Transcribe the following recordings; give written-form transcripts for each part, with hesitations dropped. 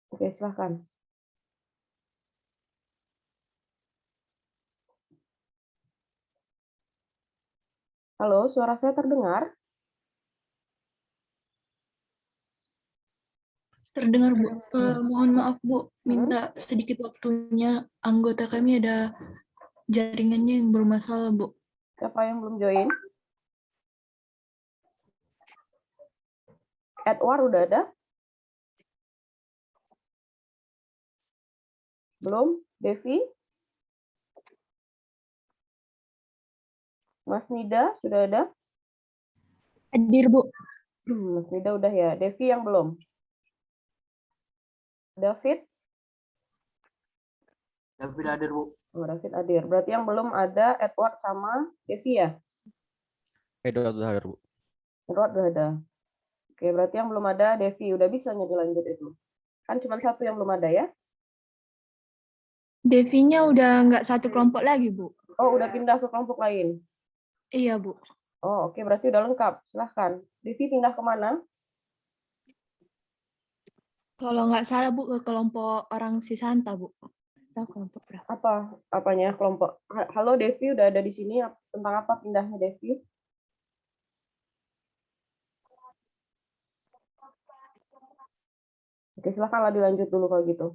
Oke, silahkan. Halo, suara saya terdengar? Terdengar, Bu. Mohon maaf, Bu. Minta sedikit waktunya. Anggota kami ada jaringannya yang bermasalah, Bu. Siapa yang belum join? Edward udah ada? Belum? Devi? Mas Nida sudah ada? Hadir, Bu. Mas Nida udah ya. Devi yang belum? David? David hadir, Bu. Oh, David hadir. Berarti yang belum ada Edward sama Devi ya? Edward udah hadir, Bu. Edward udah ada. Oke, berarti yang belum ada Devi. Udah bisa dilanjut itu. Kan cuma satu yang belum ada ya? Devinya udah nggak satu kelompok lagi, Bu. Oh, udah pindah ke kelompok lain? Iya, Bu. Oh, oke. Berarti udah lengkap. Silahkan. Devi pindah kemana? Kalau nggak salah, Bu, ke kelompok orang Sisanta, Bu. Tahu kelompok berapa? Apanya kelompok? Halo Devi, udah ada di sini. Tentang apa pindahnya Devi? Oke, silakanlah dilanjut dulu kalau gitu.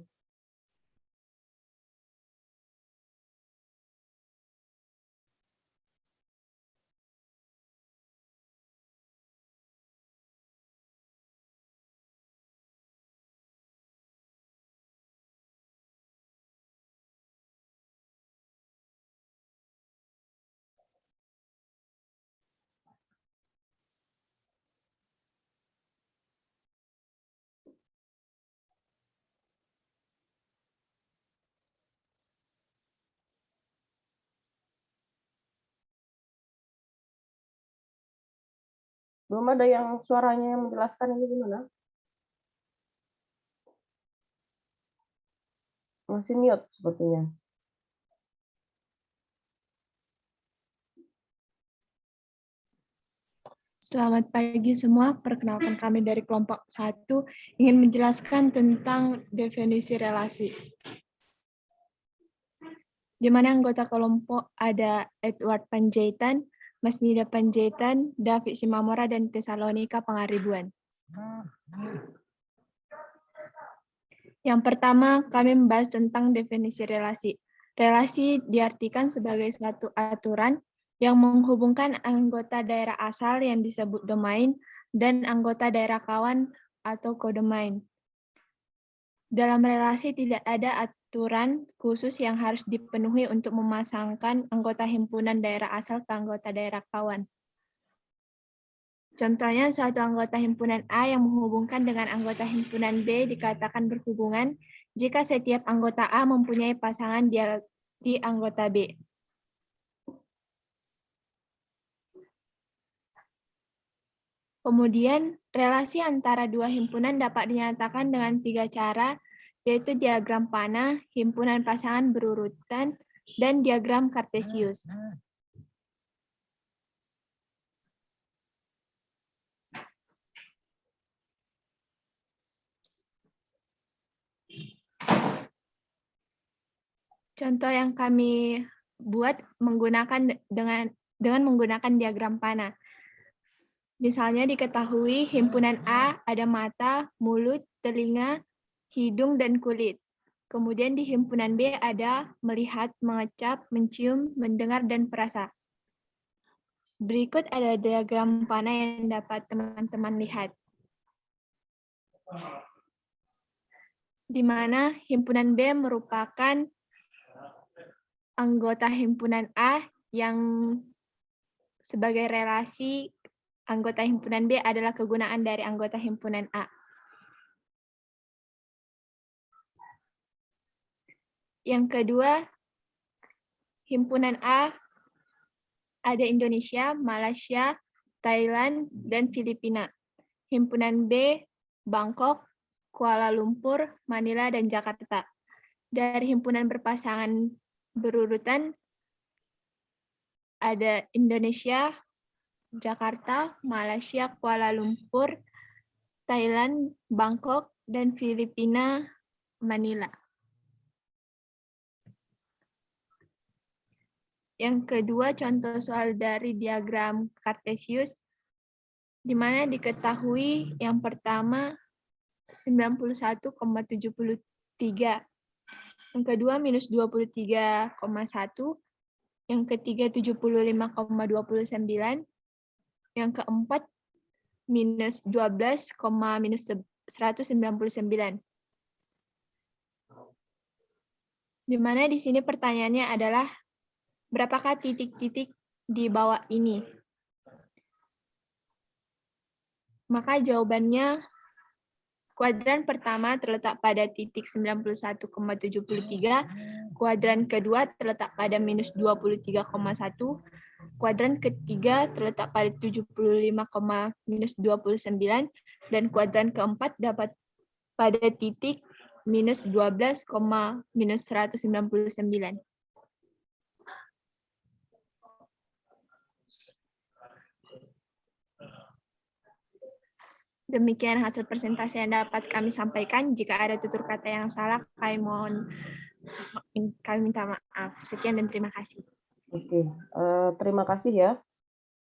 Belum ada yang suaranya yang menjelaskan ini gimana? Masih mute sepertinya. Selamat pagi semua. Perkenalkan kami dari kelompok 1 ingin menjelaskan tentang definisi relasi. Di mana anggota kelompok ada Edward Panjaitan, Mas Nida Panjaitan, David Simamora, dan Tesalonika Pangaribuan. Yang pertama, kami membahas tentang definisi relasi. Relasi diartikan sebagai suatu aturan yang menghubungkan anggota daerah asal yang disebut domain dan anggota daerah kawan atau kodomain. Dalam relasi tidak ada aturan khusus yang harus dipenuhi untuk memasangkan anggota himpunan daerah asal ke anggota daerah kawan. Contohnya, suatu anggota himpunan A yang menghubungkan dengan anggota himpunan B dikatakan berhubungan jika setiap anggota A mempunyai pasangan di anggota B. Kemudian, relasi antara dua himpunan dapat dinyatakan dengan 3 cara, yaitu diagram panah, himpunan pasangan berurutan, dan diagram Kartesius. Contoh yang kami buat menggunakan dengan menggunakan diagram panah. Misalnya diketahui himpunan A ada mata, mulut, telinga, hidung, dan kulit. Kemudian di himpunan B ada melihat, mengecap, mencium, mendengar, dan perasa. Berikut ada diagram panah yang dapat teman-teman lihat. Di mana himpunan B merupakan anggota himpunan A yang sebagai relasi anggota himpunan B adalah kegunaan dari anggota himpunan A. Yang kedua, himpunan A ada Indonesia, Malaysia, Thailand, dan Filipina. Himpunan B, Bangkok, Kuala Lumpur, Manila, dan Jakarta. Dari himpunan berpasangan berurutan ada Indonesia, Jakarta, Malaysia, Kuala Lumpur, Thailand, Bangkok, dan Filipina Manila. Yang kedua, contoh soal dari diagram Cartesius, di mana diketahui yang pertama 91,73, yang kedua minus 23,1, yang ketiga 75,29, yang keempat minus 12, minus 199. Di mana di sini pertanyaannya adalah berapakah titik-titik di bawah ini? Maka jawabannya kuadran pertama terletak pada titik 91,73, kuadran kedua terletak pada minus 23,1, kuadran ketiga terletak pada 75,29, dan kuadran keempat dapat pada titik minus 12, minus 199. Demikian hasil presentasi yang dapat kami sampaikan. Jika ada tutur kata yang salah, kami minta maaf. Sekian dan terima kasih. Oke, terima kasih ya.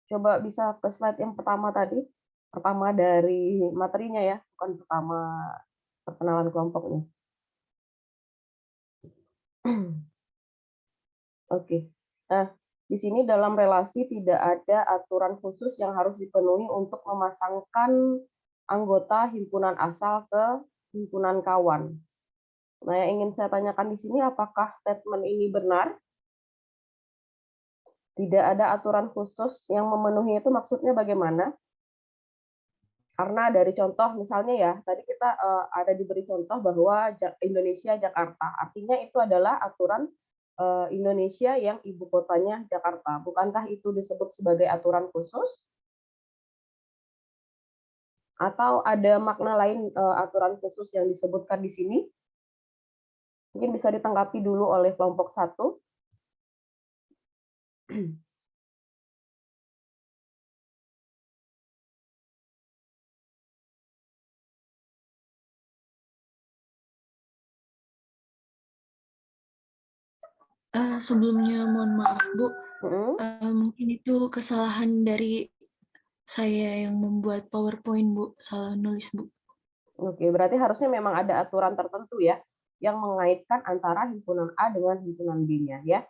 Coba bisa ke slide yang pertama tadi. Pertama dari materinya ya, bukan pertama perkenalan kelompoknya. Oke. Nah, di sini dalam relasi tidak ada aturan khusus yang harus dipenuhi untuk memasangkan anggota himpunan asal ke himpunan kawan. Nah, yang ingin saya tanyakan di sini, apakah statement ini benar? Tidak ada aturan khusus yang memenuhi itu maksudnya bagaimana? Karena dari contoh misalnya ya, tadi kita ada diberi contoh bahwa Indonesia Jakarta, artinya itu adalah aturan Indonesia yang ibu kotanya Jakarta. Bukankah itu disebut sebagai aturan khusus? Atau ada makna lain aturan khusus yang disebutkan di sini? Mungkin bisa ditanggapi dulu oleh kelompok 1. Sebelumnya mohon maaf Bu, mungkin itu kesalahan dari saya yang membuat PowerPoint Bu, salah nulis Bu. Oke, berarti harusnya memang ada aturan tertentu ya, yang mengaitkan antara himpunan A dengan himpunan B-nya ya.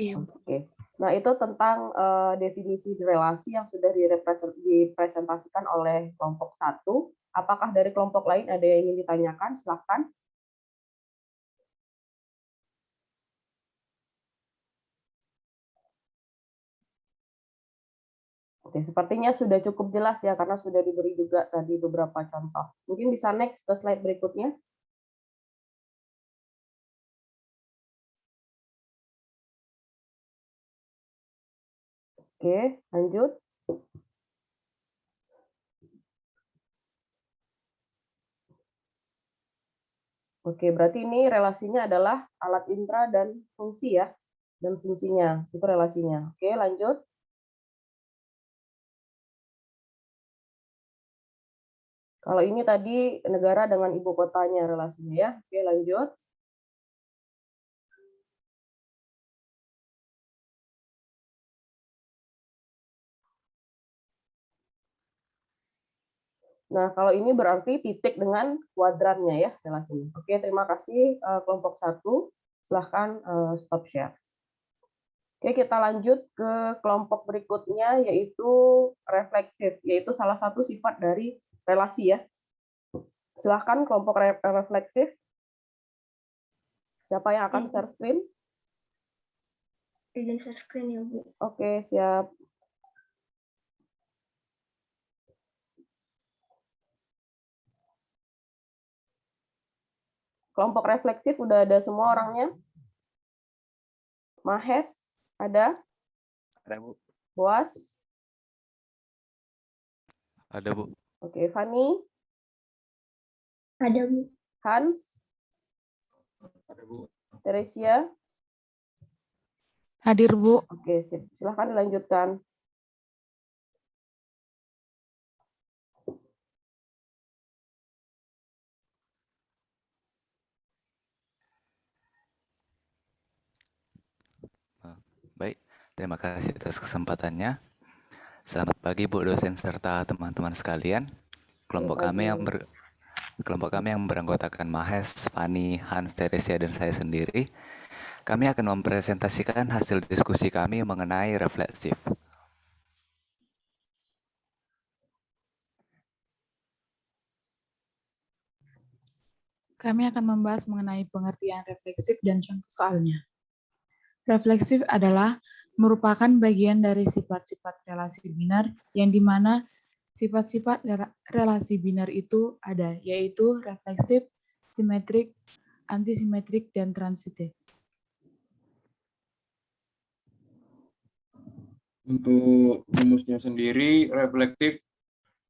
Iya. Oke. Nah, itu tentang definisi relasi yang sudah dipresentasikan oleh kelompok 1. Apakah dari kelompok lain ada yang ingin ditanyakan? Silakan. Oke, sepertinya sudah cukup jelas ya, karena sudah diberi juga tadi beberapa contoh. Mungkin bisa next ke slide berikutnya. Oke, lanjut. Oke, berarti ini relasinya adalah alat intra dan fungsi ya. Dan fungsinya, itu relasinya. Oke, lanjut. Kalau ini tadi negara dengan ibu kotanya relasinya ya. Oke, lanjut. Nah, kalau ini berarti titik dengan kuadrannya ya relasinya. Oke, terima kasih kelompok 1. Silahkan stop share. Oke, kita lanjut ke kelompok berikutnya, yaitu refleksif, yaitu salah satu sifat dari relasi ya. Silahkan kelompok refleksif. Siapa yang akan share screen? Izin share screen ya Bu. Oke, siap. Kelompok refleksif udah ada semua orangnya? Mahes, ada? Ada, Bu. Boas? Ada, Bu. Oke, Fani? Ada Bu. Hans? Ada, Bu. Teresia? Hadir, Bu. Oke, silahkan dilanjutkan. Terima kasih atas kesempatannya. Selamat pagi Bu dosen serta teman-teman sekalian. Kelompok kami yang beranggotakan Mahes, Fani, Hans, Teresia, dan saya sendiri, kami akan mempresentasikan hasil diskusi kami mengenai refleksif. Kami akan membahas mengenai pengertian refleksif dan contoh soalnya. Refleksif adalah merupakan bagian dari sifat-sifat relasi binar yang dimana sifat-sifat relasi binar itu ada, yaitu refleksif, simetrik, antisimetrik, dan transitif. Untuk rumusnya sendiri, reflektif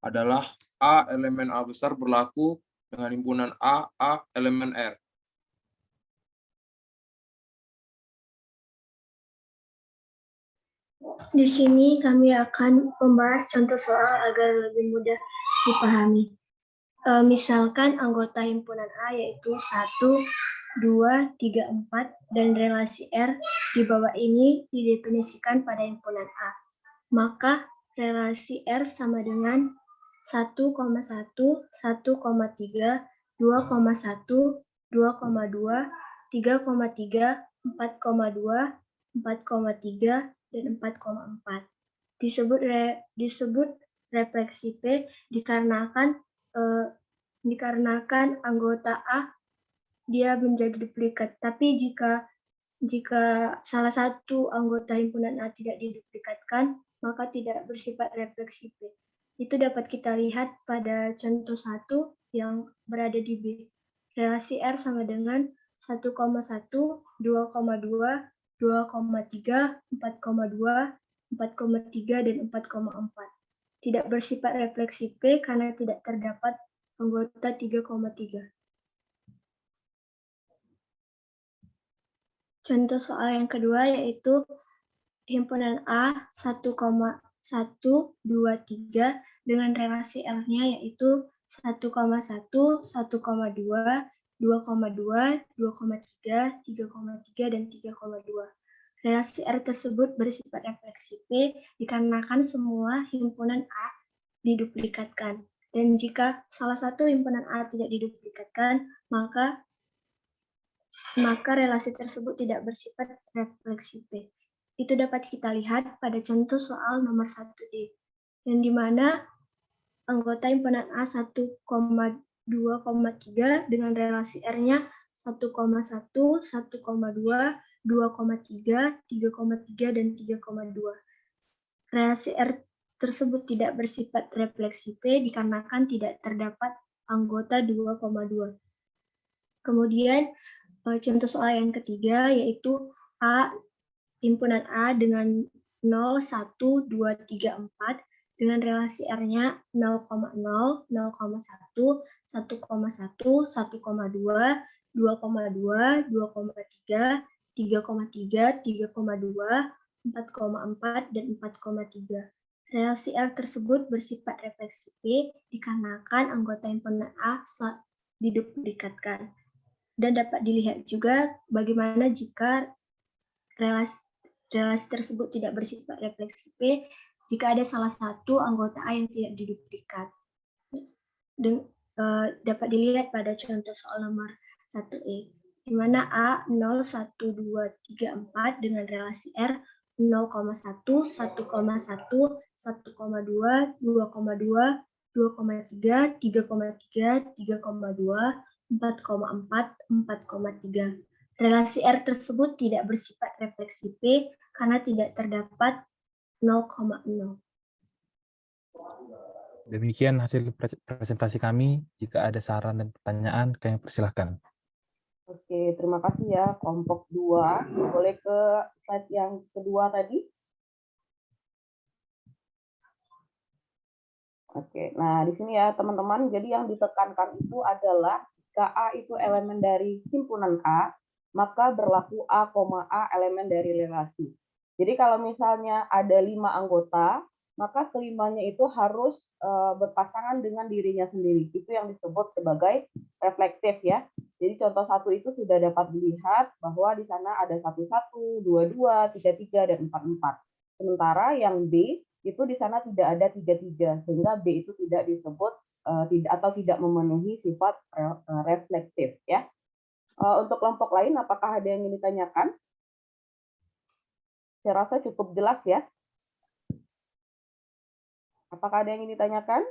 adalah A elemen A besar berlaku dengan himpunan A elemen R. Di sini kami akan membahas contoh soal agar lebih mudah dipahami. Misalkan anggota himpunan A yaitu 1, 2, 3, 4, dan relasi R di bawah ini didefinisikan pada himpunan A. Maka relasi R sama dengan 1,1, 1,3, 2,1, 2,2, 3,3, 4,2, 4,3, dan 4,4. Disebut refleksi P dikarenakan anggota A dia menjadi duplikat. Tapi jika salah satu anggota himpunan A tidak diduplikatkan, maka tidak bersifat refleksi P. Itu dapat kita lihat pada contoh 1 yang berada di B. Relasi R sama dengan 1,1, 2,2, 2,3, 4,2, 4,3, dan 4,4. Tidak bersifat refleksi P karena tidak terdapat anggota 3,3. Contoh soal yang kedua yaitu himpunan A 1,123 dengan relasi L-nya yaitu 1,1, 1,2, 2,2, 2,3, 3,3, dan 3,2. Relasi R tersebut bersifat refleksi P dikarenakan semua himpunan A diduplikatkan. Dan jika salah satu himpunan A tidak diduplikatkan, maka relasi tersebut tidak bersifat refleksi P. Itu dapat kita lihat pada contoh soal nomor 1D, yang dimana anggota himpunan A 1,2,3 dengan relasi R-nya 1,1, 1,2, 2,3, 3,3, dan 3,2. Relasi R tersebut tidak bersifat refleksi P dikarenakan tidak terdapat anggota 2,2. Kemudian contoh soal yang ketiga yaitu himpunan A dengan 0, 1, 2, 3, 4 dengan relasi R-nya 0,0, 0,1, 1,1, 1,2, 2,2, 2,3, 3,3, 3,2, 4,4, dan 4,3. Relasi R tersebut bersifat refleksi P dikarenakan anggota himpunan A diduplikatkan. Dan dapat dilihat juga bagaimana jika relasi tersebut tidak bersifat refleksi P jika ada salah satu anggota A yang tidak diduplikat. Dapat dilihat pada contoh soal nomor 1E, di mana A 0, 1, 2, 3, 4 dengan relasi R 0,1, 1,1, 1,2, 2,2, 2,3, 3,3, 3,2, 4,4, 4,3. Relasi R tersebut tidak bersifat refleksi P karena tidak terdapat 0,0. Demikian hasil presentasi kami. Jika ada saran dan pertanyaan, kami persilahkan. Oke, terima kasih ya kelompok 2. Boleh ke slide yang kedua tadi? Oke, nah di sini ya teman-teman, jadi yang ditekankan itu adalah jika A itu elemen dari himpunan A, maka berlaku A, A elemen dari relasi. Jadi kalau misalnya ada 5 anggota, maka kelimanya itu harus berpasangan dengan dirinya sendiri. Itu yang disebut sebagai reflektif ya. Jadi contoh 1 itu sudah dapat dilihat bahwa di sana ada 11, 22, 33, dan 44. Sementara yang B itu di sana tidak ada 33, sehingga B itu tidak disebut tidak memenuhi sifat reflektif ya. Untuk kelompok lain, apakah ada yang ingin ditanyakan? Saya rasa cukup jelas ya. Apakah ada yang ingin ditanyakan?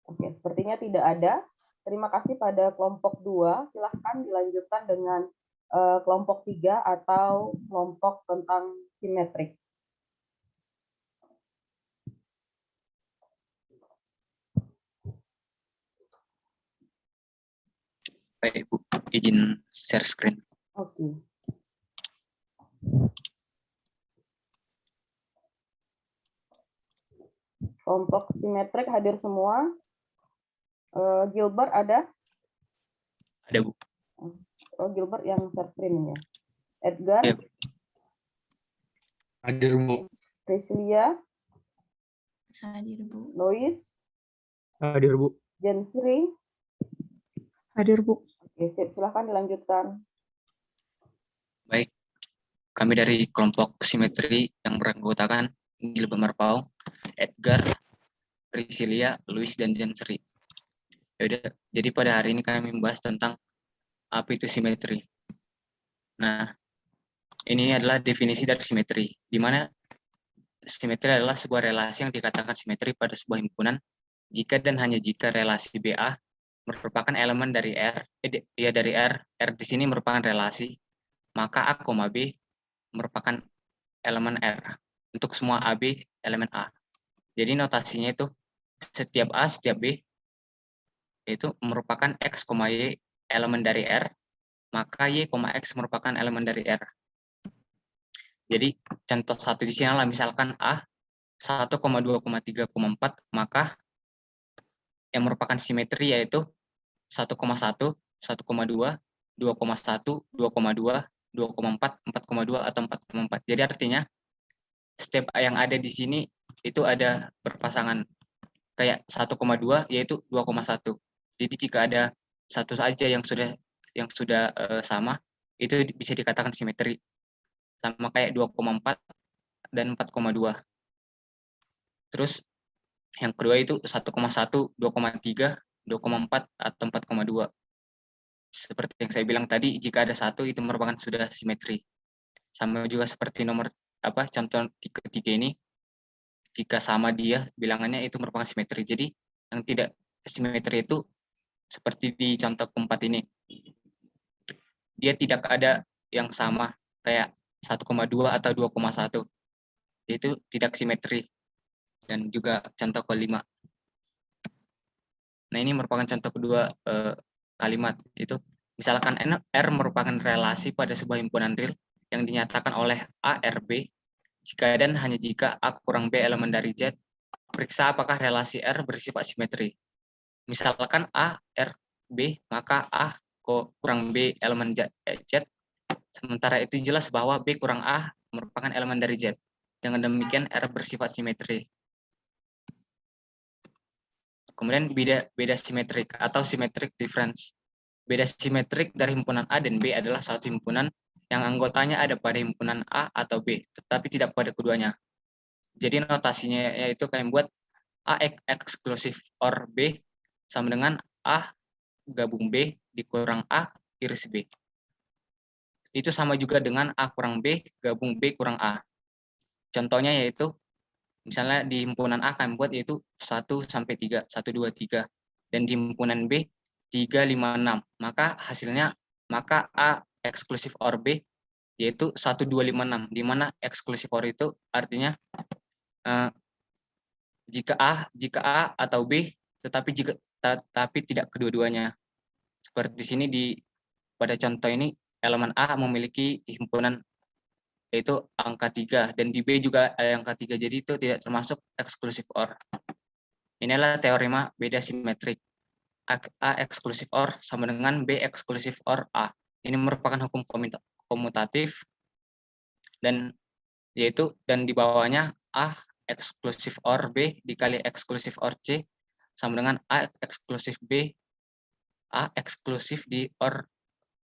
Oke, sepertinya tidak ada. Terima kasih pada kelompok 2. Silahkan dilanjutkan dengan kelompok 3 atau kelompok tentang simetrik. Baik, Bu. Izin share screen. Oke. Kelompok simetrik hadir semua. Gilbert ada? Ada, Bu. Oh, Gilbert yang share screen ya. Edgar? Ya, Hadir, Bu. Priscilia? Hadir, Bu. Lois? Hadir, Bu. Jensri? Hadir, Bu. Oke, silahkan dilanjutkan. Baik. Kami dari kelompok simetri yang beranggotakan Gilbert Marpau, Edgar, Priscilia, Louis, dan Jensri. Yaudah, jadi pada hari ini kami membahas tentang apa itu simetri. Nah, ini adalah definisi dari simetri, di mana simetri adalah sebuah relasi yang dikatakan simetri pada sebuah himpunan jika dan hanya jika relasi BA merupakan elemen dari R, dari R di sini merupakan relasi, maka A, B merupakan elemen R. Untuk semua AB elemen A. Jadi notasinya itu setiap A, setiap B itu merupakan X, Y elemen dari R, maka Y, X merupakan elemen dari R. Jadi contoh 1 di sini adalah misalkan A 1, 2, 3, 4, maka yang merupakan simetri yaitu 1,1, 1,2, 2,1, 2,2, 2,4, 4,2 atau 4,4. Jadi artinya step yang ada di sini itu ada berpasangan kayak 1,2 yaitu 2,1. Jadi jika ada satu saja yang sudah sama itu bisa dikatakan simetri. Sama kayak 2,4 dan 4,2. Terus yang kedua itu 1,1, 2,3, 2,4 atau 4,2. Seperti yang saya bilang tadi, jika ada satu itu merupakan sudah simetri. Sama juga seperti contoh ketiga ini, jika sama dia bilangannya itu merupakan simetri. Jadi yang tidak simetri itu seperti di contoh keempat ini, dia tidak ada yang sama kayak 1,2 atau 2,1, itu tidak simetri. Dan juga contoh kelima. Nah, ini merupakan contoh kedua kalimat, itu misalkan R merupakan relasi pada sebuah himpunan real yang dinyatakan oleh A, R, B, jika dan hanya jika A kurang B elemen dari Z, periksa apakah relasi R bersifat simetri. Misalkan A, R, B, maka A kurang B elemen Z, sementara itu jelas bahwa B kurang A merupakan elemen dari Z. Dengan demikian R bersifat simetri. Kemudian beda simetrik atau symmetric difference. Beda simetrik dari himpunan A dan B adalah satu himpunan yang anggotanya ada pada himpunan A atau B, tetapi tidak pada keduanya. Jadi notasinya yaitu kayak buat A eksklusif OR B sama dengan A gabung B dikurang A iris B. Itu sama juga dengan A kurang B gabung B kurang A. Contohnya yaitu misalnya di himpunan A kami buat yaitu 1 sampai 3, 1, 2, 3. Dan di himpunan B 3, 5, 6. Maka hasilnya A eksklusif OR B yaitu 1, 2, 5, 6. Di mana eksklusif OR itu artinya jika A atau B tetapi tidak kedua-duanya. Seperti di sini pada contoh ini elemen A memiliki himpunan yaitu angka 3, dan di B juga ada angka 3, jadi itu tidak termasuk eksklusif OR. Inilah teorema beda simetrik. A eksklusif OR sama dengan B eksklusif OR A. Ini merupakan hukum komutatif, dan di bawahnya A eksklusif OR B dikali eksklusif OR C sama dengan A eksklusif B, A eksklusif di OR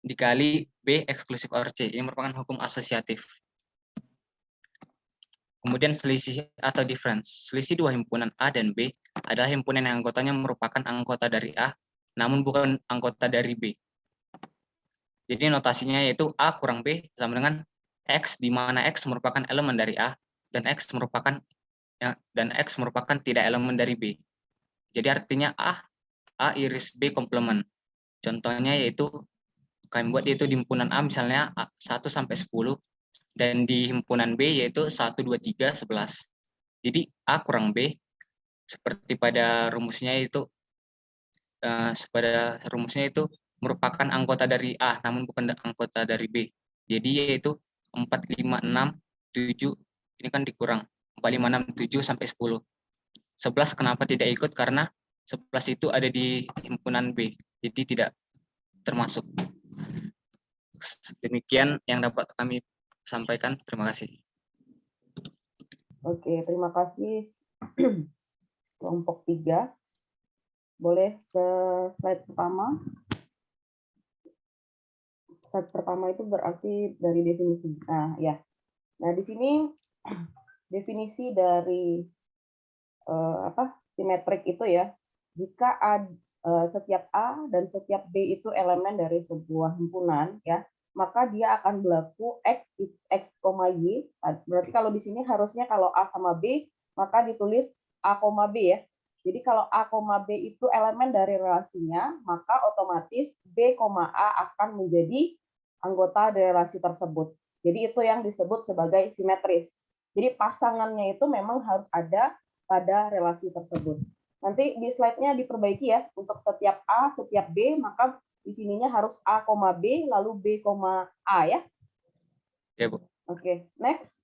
dikali B eksklusif OR C. Ini merupakan hukum asosiatif. Kemudian selisih atau difference. Selisih dua himpunan A dan B adalah himpunan yang anggotanya merupakan anggota dari A, namun bukan anggota dari B. Jadi notasinya yaitu A kurang B sama dengan X, di mana X merupakan elemen dari A dan X merupakan tidak elemen dari B. Jadi artinya A iris B komplement. Contohnya yaitu kami buat yaitu di himpunan A misalnya 1 sampai 10 dan di himpunan B yaitu 1 2 3 11. Jadi A kurang B seperti pada rumusnya itu merupakan anggota dari A namun bukan anggota dari B. Jadi yaitu 4 5 6 7 ini kan dikurang 4 5 6 7 sampai 10. 11 kenapa tidak ikut? Karena 11 itu ada di himpunan B. Jadi tidak termasuk. Demikian yang dapat kami sampaikan. Terima kasih. Oke, terima kasih kelompok 3. Boleh ke slide pertama. Slide pertama itu berarti dari definisi. Nah, di sini definisi dari simetrik itu ya. Jika setiap A dan setiap B itu elemen dari sebuah himpunan ya, maka dia akan berlaku X, Y. Berarti kalau di sini harusnya kalau A sama B, maka ditulis A, B ya. Jadi kalau A, B itu elemen dari relasinya, maka otomatis B, A akan menjadi anggota dari relasi tersebut. Jadi itu yang disebut sebagai simetris. Jadi pasangannya itu memang harus ada pada relasi tersebut. Nanti di slide-nya diperbaiki ya, untuk setiap A, setiap B, maka di sininya harus A, B, lalu B, A ya. Ya, Bu. Oke, next.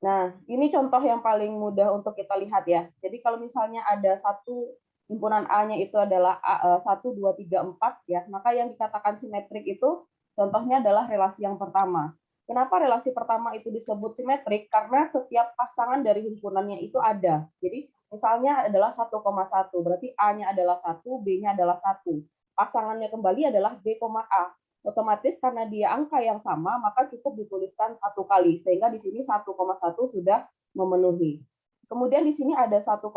Nah, ini contoh yang paling mudah untuk kita lihat ya. Jadi kalau misalnya ada satu himpunan A-nya itu adalah 1, 2, 3, 4 ya, maka yang dikatakan simetrik itu contohnya adalah relasi yang pertama. Kenapa relasi pertama itu disebut simetrik? Karena setiap pasangan dari himpunannya itu ada. Jadi misalnya adalah 1,1, berarti A-nya adalah 1, B-nya adalah 1. Pasangannya kembali adalah B, A. Otomatis karena dia angka yang sama, maka cukup dituliskan 1 kali, sehingga di sini 1,1 sudah memenuhi. Kemudian di sini ada 1,2,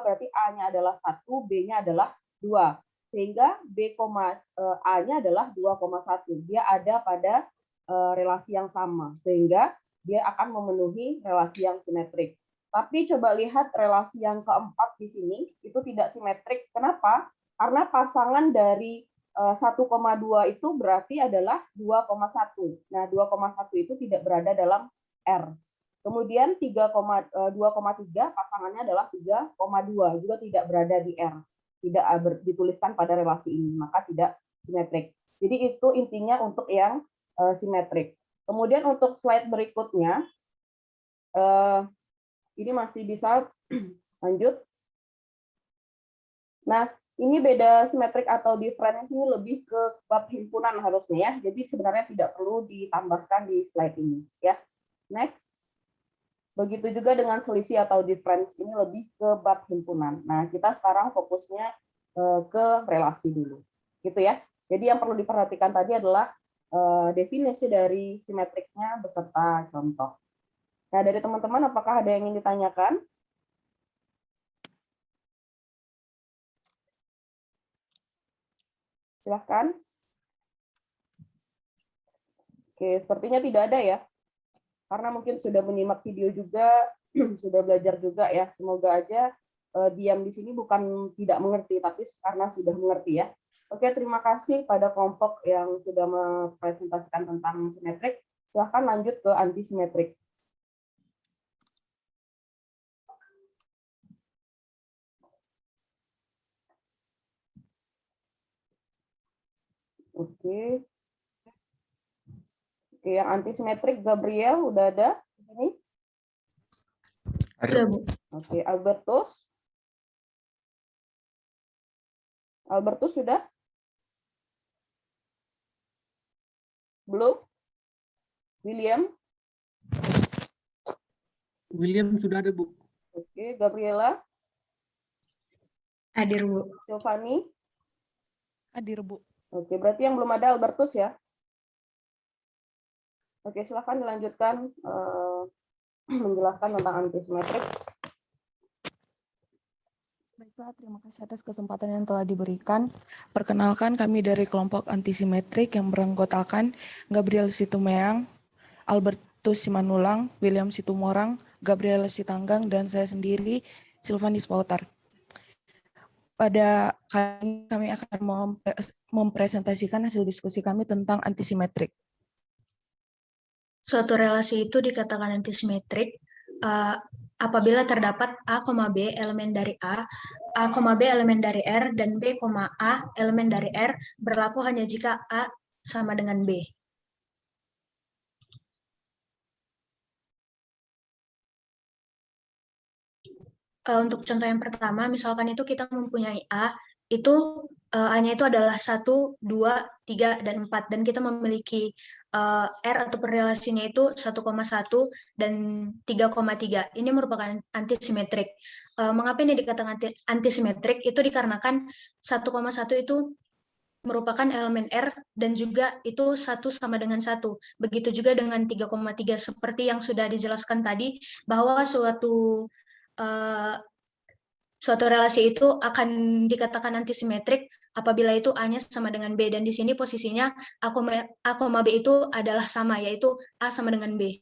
berarti A-nya adalah 1, B-nya adalah 2. Sehingga B, A-nya adalah 2,1. Dia ada pada relasi yang sama, sehingga dia akan memenuhi relasi yang simetrik. Tapi coba lihat relasi yang keempat di sini, itu tidak simetrik. Kenapa? Karena pasangan dari 1,2 itu berarti adalah 2,1. Nah, 2,1 itu tidak berada dalam R. Kemudian 2,3 pasangannya adalah 3,2, juga tidak berada di R. Tidak dituliskan pada relasi ini, maka tidak simetrik. Jadi itu intinya untuk yang simetrik. Kemudian untuk slide berikutnya, ini masih bisa lanjut. Nah, ini beda simetrik atau difference ini lebih ke bab himpunan harusnya ya. Jadi sebenarnya tidak perlu ditambahkan di slide ini ya. Next. Begitu juga dengan selisih atau difference ini lebih ke bab himpunan. Nah, kita sekarang fokusnya ke relasi dulu. Gitu ya. Jadi yang perlu diperhatikan tadi adalah definisi dari simetriknya beserta contoh. Nah, dari teman-teman apakah ada yang ingin ditanyakan? Silahkan. Oke, sepertinya tidak ada ya. Karena mungkin sudah menyimak video juga, sudah belajar juga ya. Semoga aja diam di sini bukan tidak mengerti, tapi karena sudah mengerti ya. Oke, terima kasih pada kelompok yang sudah mempresentasikan tentang simetrik. Silahkan lanjut ke antisimetrik. Oke. Oke, yang antisimetrik Gabriel udah ada di sini? Ada, Bu. Oke, Albertus. Albertus sudah? Belum? William? William sudah ada, Bu. Oke, Gabriela? Hadir, Bu. Silvani? Hadir, Bu. Oke, berarti yang belum ada Albertus ya? Oke, silakan dilanjutkan menjelaskan tentang antisimetrik. Baiklah, terima kasih atas kesempatan yang telah diberikan. Perkenalkan, kami dari kelompok antisimetrik yang beranggotakan Gabriel Situmeang, Albertus Simanulang, William Situmorang, Gabriel Sitanggang, dan saya sendiri, Silvani Spautar. Pada kali ini kami akan mempresentasikan hasil diskusi kami tentang antisimetrik. Suatu relasi itu dikatakan antisimetrik apabila terdapat A, B elemen dari A, B elemen dari R, dan B, A elemen dari R berlaku hanya jika A sama dengan B. Untuk contoh yang pertama, misalkan itu kita mempunyai A, itu A-nya itu adalah 1, 2, 3, dan 4, dan kita memiliki R atau relasinya itu 1,1 dan 3,3. Ini merupakan antisimetrik. Mengapa ini dikatakan antisimetrik? Itu dikarenakan 1,1 itu merupakan elemen R dan juga itu 1 sama dengan 1. Begitu juga dengan 3,3 seperti yang sudah dijelaskan tadi bahwa suatu relasi itu akan dikatakan antisimetrik apabila itu A-nya sama dengan B, dan di sini posisinya A, B itu adalah sama, yaitu A sama dengan B.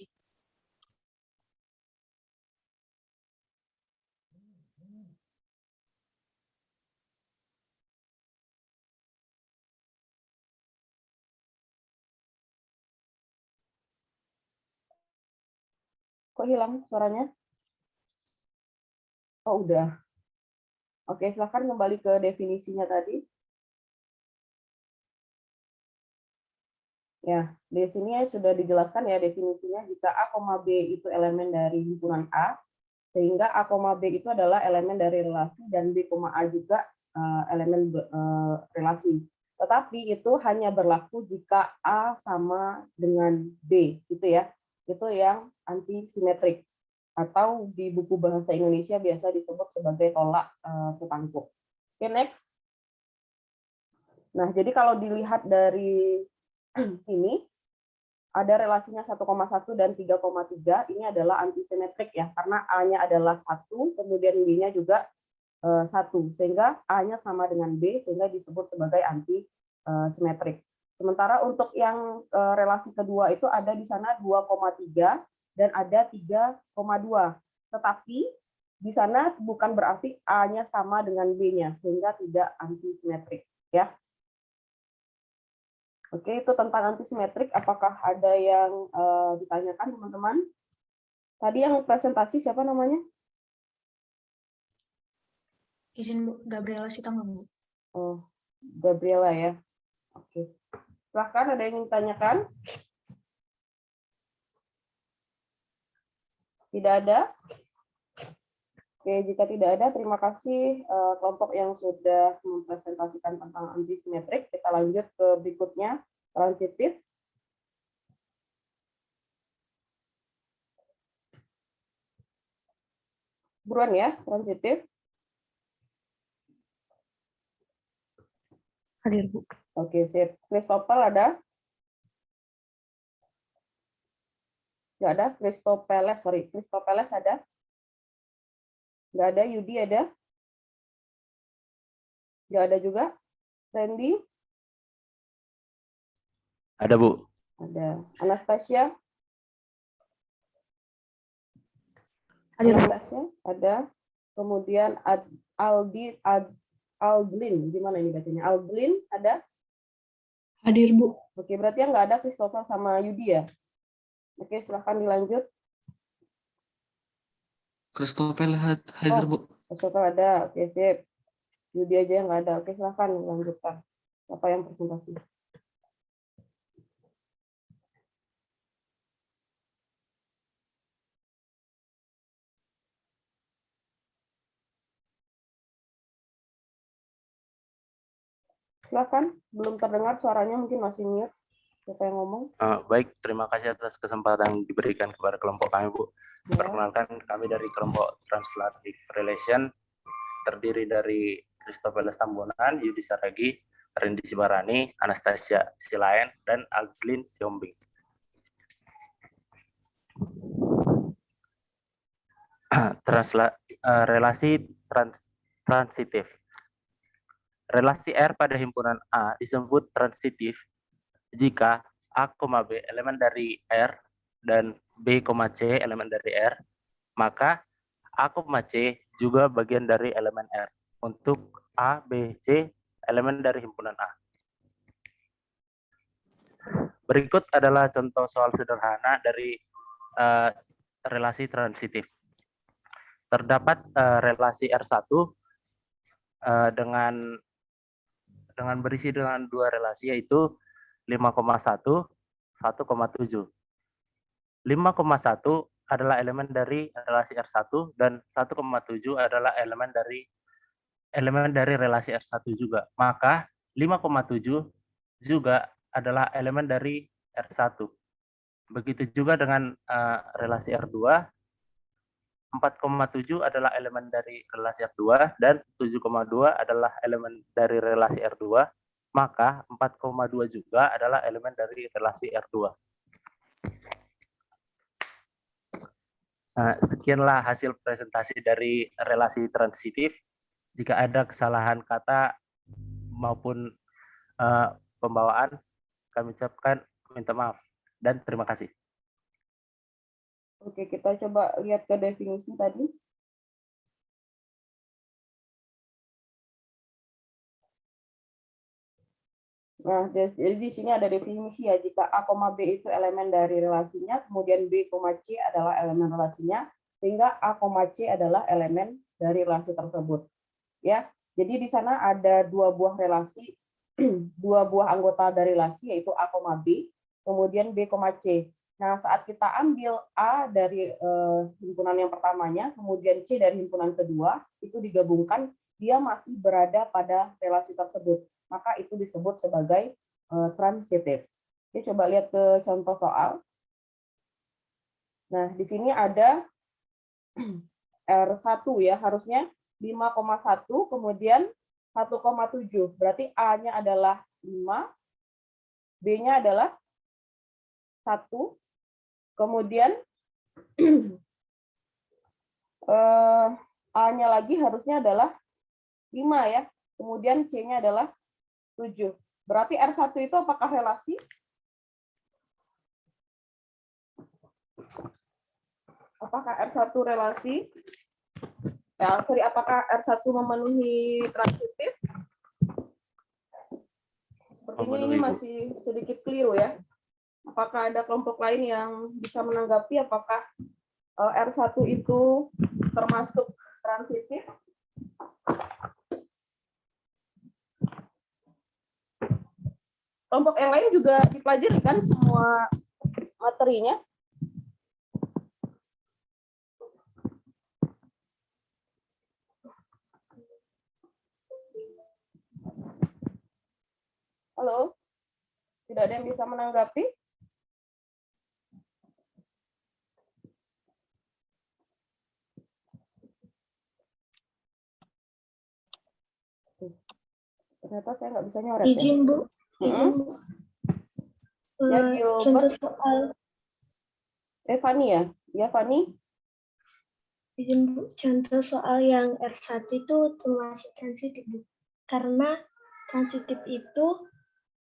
Kok hilang suaranya? Oh, udah. Oke, silahkan kembali ke definisinya tadi. Ya, di sini sudah dijelaskan ya definisinya, jika A, B itu elemen dari himpunan A, sehingga A, B itu adalah elemen dari relasi, dan B, A juga elemen relasi. Tetapi itu hanya berlaku jika A sama dengan B, gitu ya. Itu yang antisimetrik, atau di buku bahasa Indonesia biasa disebut sebagai tolak setangkuk. Oke, next. Nah, jadi kalau dilihat dari ini, ada relasinya 1,1 dan 3,3, ini adalah antisimetrik ya, karena A-nya adalah 1, kemudian B-nya juga 1, sehingga A-nya sama dengan B, sehingga disebut sebagai antisimetrik. Sementara untuk yang relasi kedua itu ada di sana 2,3 dan ada 3,2. Tetapi di sana bukan berarti A-nya sama dengan B-nya, sehingga tidak antisimetrik ya. Oke, itu tentang antisimetrik. Apakah ada yang ditanyakan, teman-teman? Tadi yang presentasi siapa namanya? Izin, Bu. Gabriela Sitanggang, Bu. Oh, Gabriela ya. Oke. Silahkan, ada yang ditanyakan? Tidak ada? Oke, jika tidak ada, terima kasih kelompok yang sudah mempresentasikan tentang antisimetrik. Kita lanjut ke berikutnya, transitif. Buruan ya, transitif. Hadir, Bu. Oke, sip. Christopher ada? Nggak ada? Christopeles ada? Nggak ada. Yudi ada? Nggak ada juga. Randy? Ada, Bu. Ada. Anastasia? Hadir, Bu. Anastasia ada. Kemudian Aldlin, gimana ini bacanya? Aldlin ada? Hadir, Bu. Oke, berarti yang nggak ada Christopher sama Yudi ya? Oke, silahkan dilanjut. Christopher hadir, Bu. Christopher ada. Oke, sip. Yudi aja yang nggak ada. Oke, silahkan lanjutkan. Siapa yang presentasi? Silakan, belum terdengar suaranya, mungkin masih mute. Siapa yang ngomong? Baik, terima kasih atas kesempatan yang diberikan kepada kelompok kami, Bu. Perkenalkan, kami dari kelompok Translative Relation, terdiri dari Christopeles Tambunan, Yudi Saragi, Rendi Sibarani, Anastasia Silaen, dan Aglin Siombing. Relasi transitif. Relasi R pada himpunan A disebut transitif jika A, B elemen dari R dan B, C elemen dari R, maka A, C juga bagian dari elemen R. Untuk A, B, C elemen dari himpunan A. Berikut adalah contoh soal sederhana dari relasi transitif. Terdapat relasi R1 dengan berisi dengan dua relasi, yaitu 5,1, 1,7. 5,1 adalah elemen dari relasi R1 dan 1,7 adalah elemen dari relasi R1 juga. Maka 5,7 juga adalah elemen dari R1. Begitu juga dengan relasi R2, 4,7 adalah elemen dari relasi R2 dan 7,2 adalah elemen dari relasi R2, maka 4,2 juga adalah elemen dari relasi R2. Sekianlah hasil presentasi dari relasi transitif. Jika ada kesalahan kata maupun pembawaan, kami ucapkan minta maaf dan terima kasih. Oke, kita coba lihat ke definisi tadi. Nah, jadi di sini ada definisi ya, jika A, B itu elemen dari relasinya, kemudian B, C adalah elemen relasinya, sehingga A, C adalah elemen dari relasi tersebut. Ya, jadi di sana ada dua buah relasi, dua buah anggota dari relasi, yaitu A, B, kemudian B, C. Nah, saat kita ambil A dari himpunan yang pertamanya, kemudian C dari himpunan kedua, itu digabungkan, dia masih berada pada relasi tersebut. Maka itu disebut sebagai transitif. Oke, coba lihat ke contoh soal. Nah, di sini ada R1 ya, harusnya 5,1, kemudian 1,7. Berarti A-nya adalah 5, B-nya adalah 1, kemudian A-nya lagi harusnya adalah 5 ya, kemudian C-nya adalah 7. Berarti R1 itu apakah relasi? Apakah R1 relasi? Ya, sorry, apakah R1 memenuhi transitif? Sepertinya ini masih sedikit keliru ya. Apakah ada kelompok lain yang bisa menanggapi apakah R1 itu termasuk transitif? Kelompok yang lain juga dipelajari kan semua materinya? Halo? Tidak ada yang bisa menanggapi? Ternyata saya nggak bisa nyoret. Izin, Bu. Izin, Bu. Contoh soal. Fani ya? Ya, Fani? Izin, Bu. Contoh soal yang R1 itu termasuk transitif, Bu. Karena transitif itu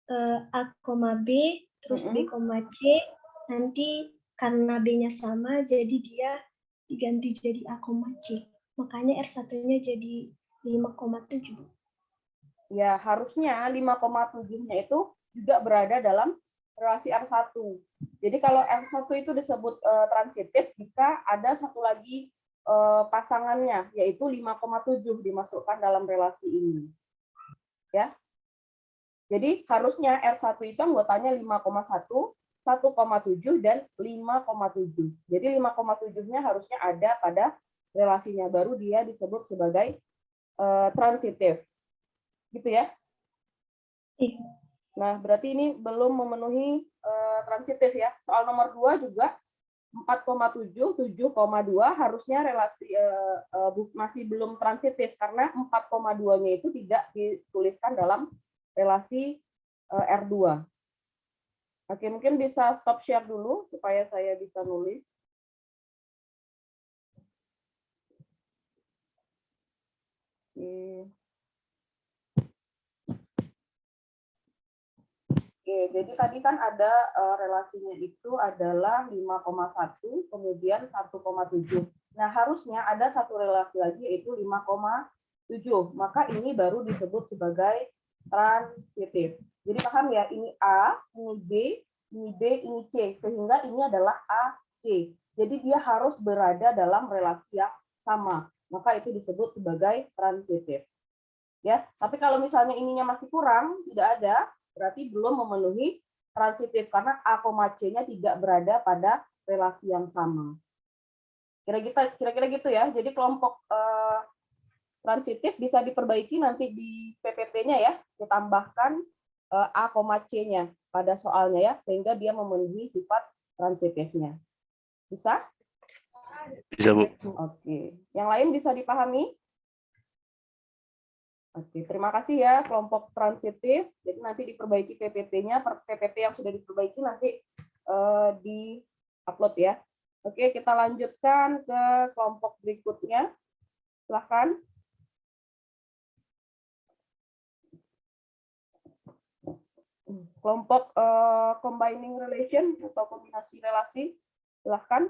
A, B, terus B, C, nanti karena B-nya sama, jadi dia diganti jadi A, C. Makanya R1-nya jadi 5,7. Ya, harusnya 5,7-nya itu juga berada dalam relasi R1. Jadi kalau R1 itu disebut transitif jika ada satu lagi pasangannya, yaitu 5,7 dimasukkan dalam relasi ini. Ya. Jadi harusnya R1 itu anggotanya 5,1, 1,7, dan 5,7. Jadi 5,7-nya harusnya ada pada relasinya, baru dia disebut sebagai transitif. Gitu ya? Nah, berarti ini belum memenuhi transitif ya. Soal nomor 2 juga 4,7, 7,2 harusnya relasi masih belum transitif karena 4,2-nya itu tidak dituliskan dalam relasi R2. Oke, mungkin bisa stop share dulu supaya saya bisa nulis. Oke. Oke, jadi tadi kan ada relasinya itu adalah 5,1, kemudian 1,7. Nah, harusnya ada satu relasi lagi yaitu 5,7. Maka ini baru disebut sebagai transitif. Jadi paham ya, ini A, ini B, ini B, ini C. Sehingga ini adalah AC. Jadi dia harus berada dalam relasi yang sama. Maka itu disebut sebagai transitif. Ya, tapi kalau misalnya ininya masih kurang, tidak ada, berarti belum memenuhi transitif karena A, C-nya tidak berada pada relasi yang sama. Kira-kira gitu ya. Jadi kelompok transitif bisa diperbaiki nanti di PPT-nya ya, ditambahkan A, C-nya pada soalnya ya, sehingga dia memenuhi sifat transitifnya. Bisa? Bisa, Bu. Oke. Yang lain bisa dipahami? Oke, terima kasih ya kelompok transitif. Jadi nanti diperbaiki PPT-nya, PPT yang sudah diperbaiki nanti di-upload ya. Oke, kita lanjutkan ke kelompok berikutnya. Silahkan. Kelompok combining relation atau kombinasi relasi. Silahkan.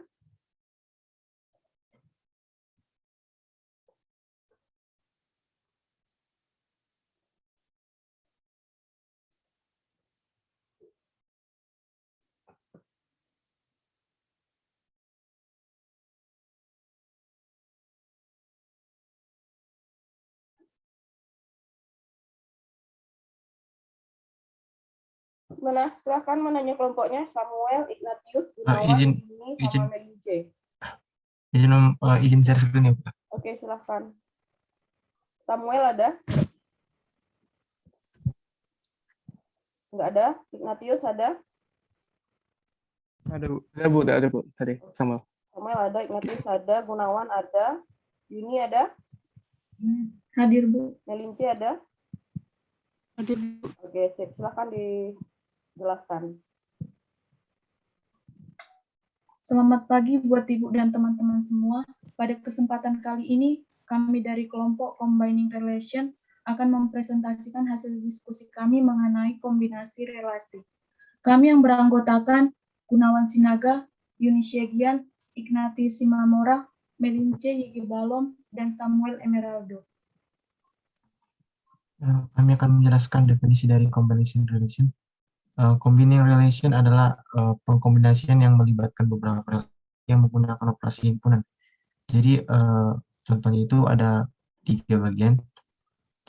Mana? Silahkan menanya kelompoknya. Samuel, Ignatius, Gunawan, Yuni, sama Melince. Izin share screen ya, Pak. Oke, silahkan. Samuel ada? Enggak ada? Ignatius ada? Ada, Bu. Ada, Bu. Tadi, sama. Samuel ada, Ignatius ada, Gunawan ada, Yuni ada? Hadir, Bu. Melince ada? Hadir, Bu. Oke, sip. Silahkan dijelaskan. Selamat pagi buat Ibu dan teman-teman semua. Pada kesempatan kali ini, kami dari kelompok Combining Relation akan mempresentasikan hasil diskusi kami mengenai kombinasi relasi. Kami yang beranggotakan Gunawan Sinaga, Yuni Syegian, Ignatius Simamora, Melince Yigi Balom, dan Samuel Emeraldo. Kami akan menjelaskan definisi dari combination relation. Combining relation adalah pengkombinasian yang melibatkan beberapa relasi yang menggunakan operasi himpunan. Jadi contohnya itu ada 3 bagian.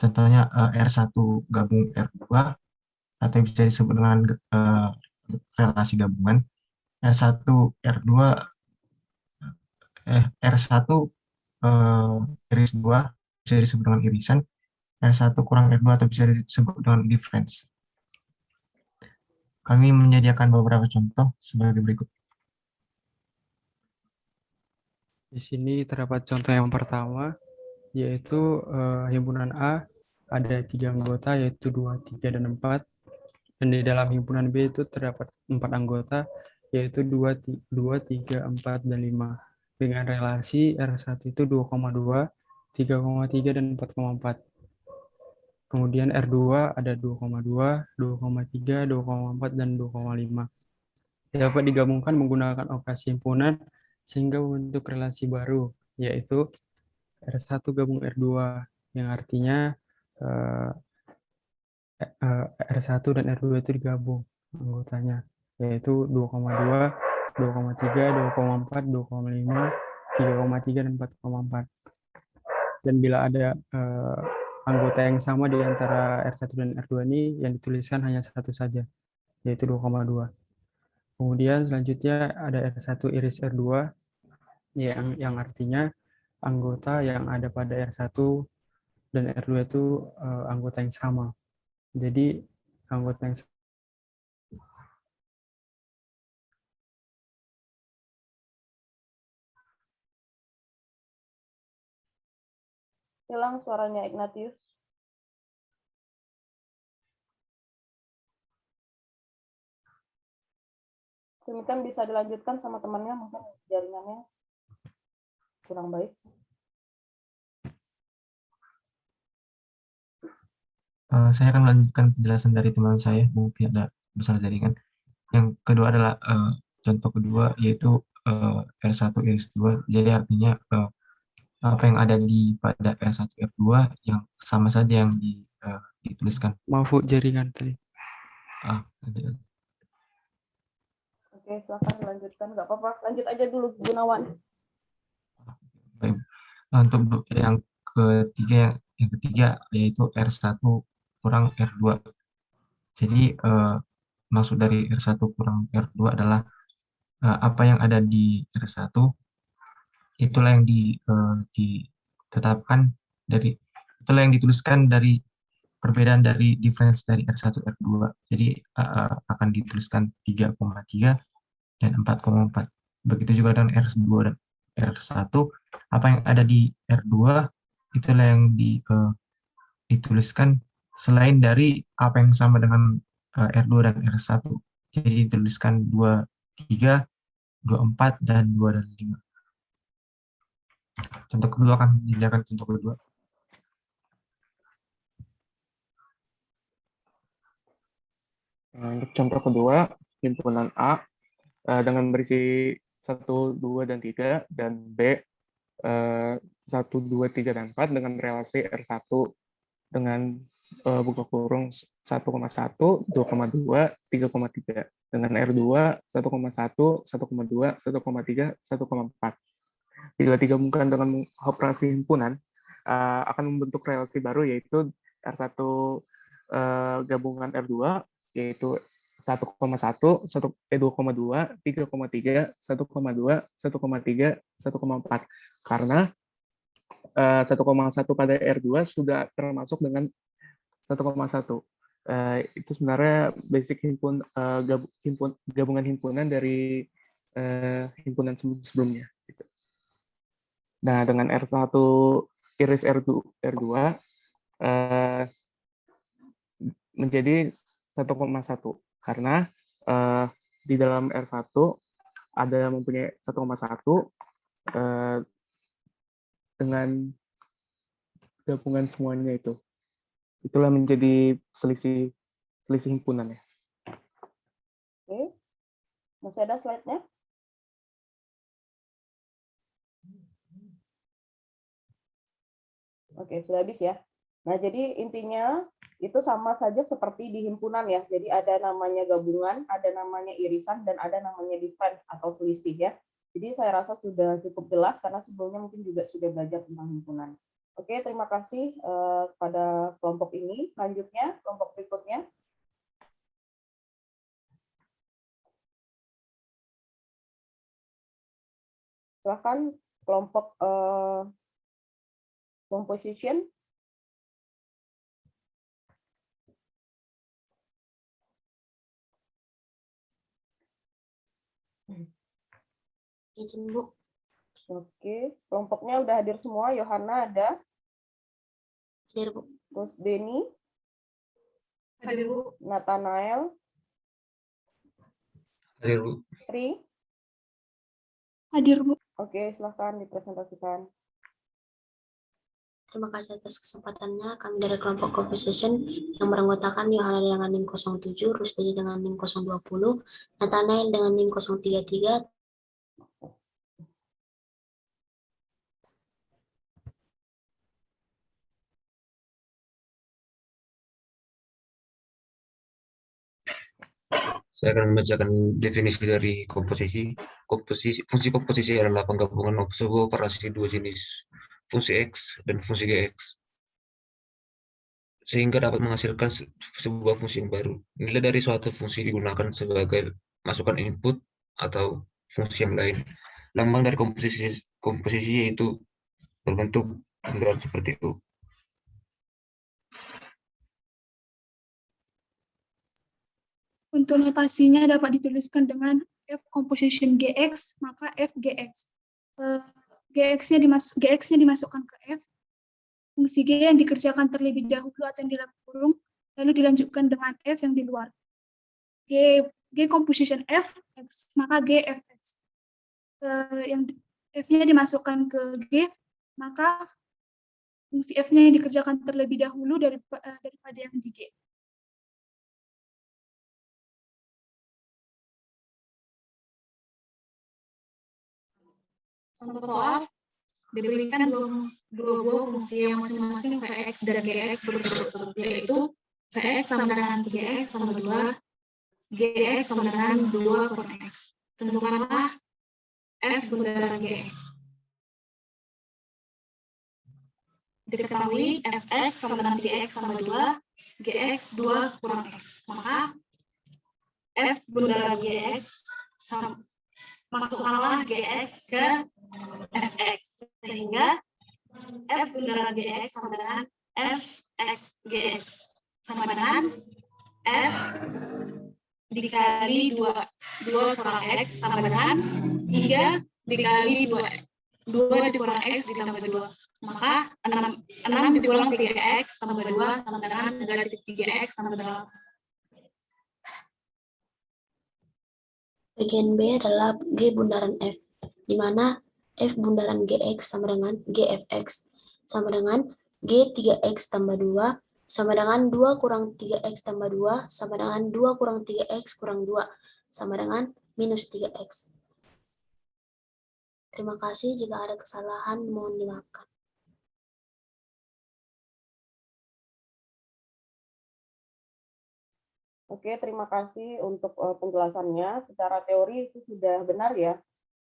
Contohnya R1 gabung R2 atau bisa disebut dengan relasi gabungan. R1 R2 R1 iris 2 bisa disebut dengan irisan. R1 kurang R2 atau bisa disebut dengan difference. Kami menyediakan beberapa contoh sebagai berikut. Di sini terdapat contoh yang pertama, yaitu himpunan A ada 3 anggota, yaitu 2, 3, dan 4. Dan di dalam himpunan B itu terdapat 4 anggota, yaitu 2, 3, 4, dan 5. Dengan relasi R1 itu 2,2, 3,3, dan 4,4. Kemudian R2 ada 2,2, 2,3, 2,4, dan 2,5. Dapat digabungkan menggunakan operasi himpunan sehingga membentuk relasi baru, yaitu R1 gabung R2, yang artinya R1 dan R2 itu digabung anggotanya, yaitu 2,2, 2,3, 2,4, 2,5, 3,3, dan 4,4. Dan bila ada anggota yang sama di antara R1 dan R2 ini, yang dituliskan hanya satu saja, yaitu 2,2. Kemudian selanjutnya ada R1 iris R2, yang artinya anggota yang ada pada R1 dan R2 itu anggota yang sama. Jadi anggota yang Hilang suaranya Ignatius. Demikian bisa dilanjutkan sama temannya, mungkin jaringannya kurang baik. Saya akan melanjutkan penjelasan dari teman saya, mungkin ada masalah jaringan. Yang kedua adalah contoh kedua, yaitu R1, R2. Jadi artinya apa yang ada pada R1, R2 yang sama saja yang dituliskan. Maaf, jaringan tadi. Oke, silakan lanjutkan. Nggak apa-apa, lanjut aja dulu, Gunawan. Baik. Untuk yang ketiga yaitu R1 kurang R2. Jadi maksud dari R1 kurang R2 adalah apa yang ada di R1 itulah yang ditetapkan itulah yang dituliskan dari perbedaan dari difference dari R1 R2. Jadi akan dituliskan 3,3 dan 4,4. Begitu juga dengan R2 dan R1, apa yang ada di R2 itulah yang dituliskan selain dari apa yang sama dengan R2 dan R1. Jadi dituliskan 23, 24, dan 2 dan 5. Contoh kedua akan dijelaskan contoh kedua. Untuk contoh kedua, himpunan A dengan berisi 1, 2, dan 3, dan B 1, 2, 3, dan 4 dengan relasi R1 dengan buka kurung 1,1, 2,2, 3,3. Dengan R2 1,1, 1,2, 1,3, 1,4. Bila digabungkan dengan operasi himpunan, akan membentuk relasi baru, yaitu R1 gabungan R2, yaitu 1,1, 2,2, 3,3, 1,2, 1,3, 1,4. Karena 1,1 pada R2 sudah termasuk dengan 1,1. Itu sebenarnya basic gabungan himpunan dari himpunan sebelumnya. Nah, dengan R1 iris R2 menjadi 1,1 karena di dalam R1 ada mempunyai 1,1 dengan gabungan semuanya itu. Itulah menjadi selisih himpunan ya. Oke. Masih ada slide-nya? Oke, sudah habis ya. Nah, jadi intinya itu sama saja seperti di himpunan ya. Jadi ada namanya gabungan, ada namanya irisan, dan ada namanya difference atau selisih ya. Jadi saya rasa sudah cukup jelas karena sebelumnya mungkin juga sudah belajar tentang himpunan. Oke, terima kasih pada kelompok ini. Selanjutnya, kelompok berikutnya. Silakan kelompok composition. Izin, Bu. Oke, kelompoknya udah hadir semua. Yohana ada? Hadir, Bu. Terus Denny? Hadir, Bu. Nathanael? Hadir, Bu. Tri? Hadir, Bu. Oke, silahkan dipresentasikan. Terima kasih atas kesempatannya. Kami dari kelompok composition yang beranggotakan Yohana dengan NIM 07, Rusdi dengan NIM 020, Nathanael dengan NIM 033, Saya akan membacakan definisi dari komposisi. Fungsi komposisi adalah penggabungan sebuah operasi dua jenis, fungsi X dan fungsi GX, sehingga dapat menghasilkan sebuah fungsi yang baru. Nilai dari suatu fungsi digunakan sebagai masukan input atau fungsi yang lain. Lambang dari komposisi yaitu berbentuk bundaran seperti itu. Untuk notasinya dapat dituliskan dengan F composition GX, maka F GX. GX-nya dimasukkan ke F, fungsi G yang dikerjakan terlebih dahulu atau yang di dalam kurung, lalu dilanjutkan dengan F yang di luar. G composition F, X, maka G Fx. Yang F-nya dimasukkan ke G, maka fungsi F-nya yang dikerjakan terlebih dahulu daripada yang di G. Contoh soal, diberikan dua buah fungsi yang masing-masing Vx dan Gx berturut-turut, yaitu Vx sama dengan 3x tambah 2, Gx sama dengan 2 kurang x. Tentukanlah F bundaran Gx. Diketahui Fx sama dengan 3x tambah 2, Gx 2 kurang x. Maka F bundaran Gx sama, masukkanlah Gx ke Fx, sehingga F bundaran Gx sama dengan Fx Gx sama dengan F dikali 2 kurang X sama dengan 3 dikali 2 dikurang X ditambah 2. Maka 6 dikurang 3X tambah 2 sama dengan negatif 3X tambah 8. Bagian B adalah G bundaran F, di mana F bundaran Gx sama dengan Gfx sama dengan G 3X tambah 2 sama dengan 2 kurang 3X tambah 2 sama dengan 2 kurang 3X kurang 2 sama dengan minus 3X. Terima kasih, jika ada kesalahan mohon dimaafkan. Oke, terima kasih untuk penjelasannya. Secara teori itu sudah benar ya,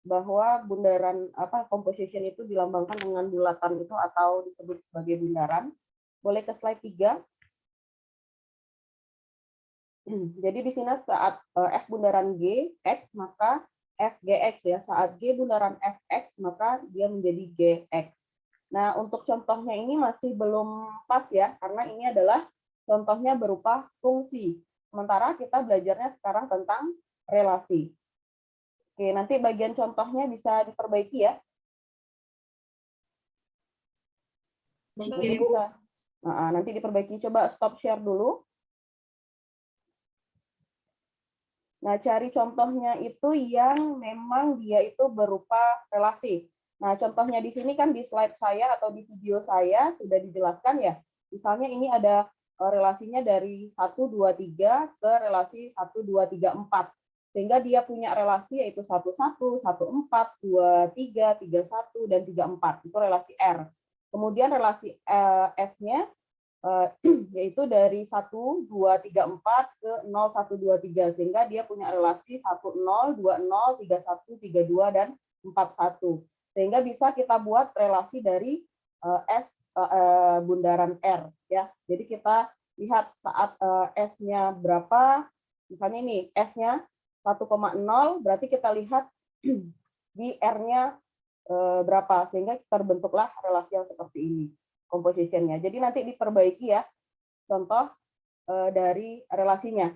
bahwa bundaran composition itu dilambangkan dengan bulatan itu atau disebut sebagai bundaran. Boleh ke slide 3. Jadi di sini saat F bundaran G, X, maka F Gx ya. Saat G bundaran Fx, maka dia menjadi Gx. Nah, untuk contohnya ini masih belum pas ya, karena ini adalah contohnya berupa fungsi. Sementara kita belajarnya sekarang tentang relasi. Oke, nanti bagian contohnya bisa diperbaiki ya. Baik, bisa. Nah, nanti diperbaiki. Coba stop share dulu. Nah, cari contohnya itu yang memang dia itu berupa relasi. Nah, contohnya di sini kan di slide saya atau di video saya sudah dijelaskan ya. Misalnya ini ada relasinya dari 1, 2, 3 ke relasi 1, 2, 3, 4. Sehingga dia punya relasi yaitu 1, 1, 1, 4, 2, 3, 3, 1, dan 3, 4. Itu relasi R. Kemudian relasi S-nya yaitu dari 1, 2, 3, 4 ke 0, 1, 2, 3. Sehingga dia punya relasi 1, 0, 2, 0, 3, 1, 3, 2, dan 4, 1. Sehingga bisa kita buat relasi dari S bundaran R ya. Jadi kita lihat saat S-nya berapa, misalnya ini S-nya 1,0, berarti kita lihat di R-nya berapa, sehingga terbentuklah relasi yang seperti ini composition-nya. Jadi nanti diperbaiki ya contoh dari relasinya.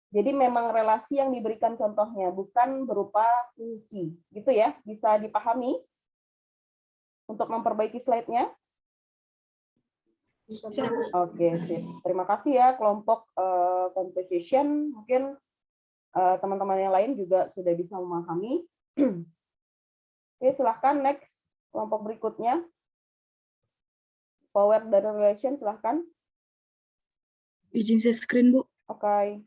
Jadi memang relasi yang diberikan contohnya, bukan berupa fungsi. Gitu ya, bisa dipahami untuk memperbaiki slide-nya? Oke, sip. Terima kasih ya kelompok composition. Mungkin teman-teman yang lain juga sudah bisa memahami. Oke, silahkan next kelompok berikutnya. Power data relation, silahkan. Izin share screen, Bu. Oke.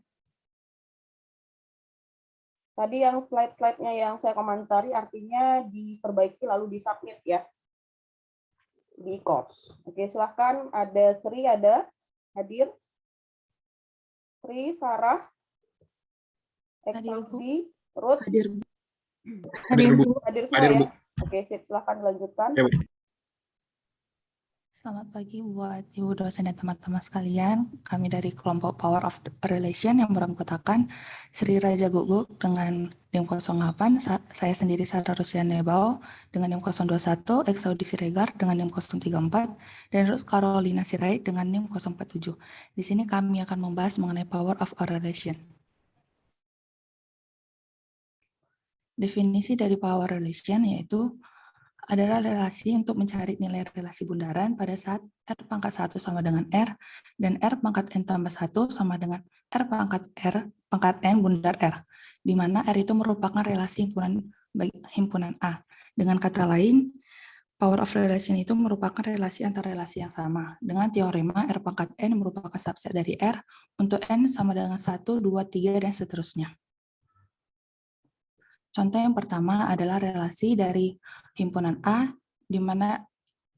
Tadi yang slide-slide-nya yang saya komentari artinya diperbaiki lalu disubmit ya. Di course. Oke, silahkan. Ada Sri, ada hadir. Sri, Sarah, Exaldi, Ruth. Hadir. Hadir semua ya. Oke, sip. Silahkan dilanjutkan. Selamat pagi buat Ibu dosen dan teman-teman sekalian. Kami dari kelompok Power of Relation yang beranggotakan Sri Raja Guguk dengan NIM 08, saya sendiri Sarah Rusiana Nebao dengan NIM 021, Exaudi Siregar dengan NIM 034, dan Ruth Carolina Sirait dengan NIM 047. Di sini kami akan membahas mengenai Power of Relation. Definisi dari Power Relation yaitu adalah relasi untuk mencari nilai relasi bundaran pada saat R pangkat 1 sama dengan R, dan R pangkat N tambah 1 sama dengan R pangkat N bundar R, di mana R itu merupakan relasi himpunan A. Dengan kata lain, power of relation itu merupakan relasi antar relasi yang sama. Dengan teorema R pangkat N merupakan subset dari R untuk N sama dengan 1, 2, 3, dan seterusnya. Contoh yang pertama adalah relasi dari himpunan A, di mana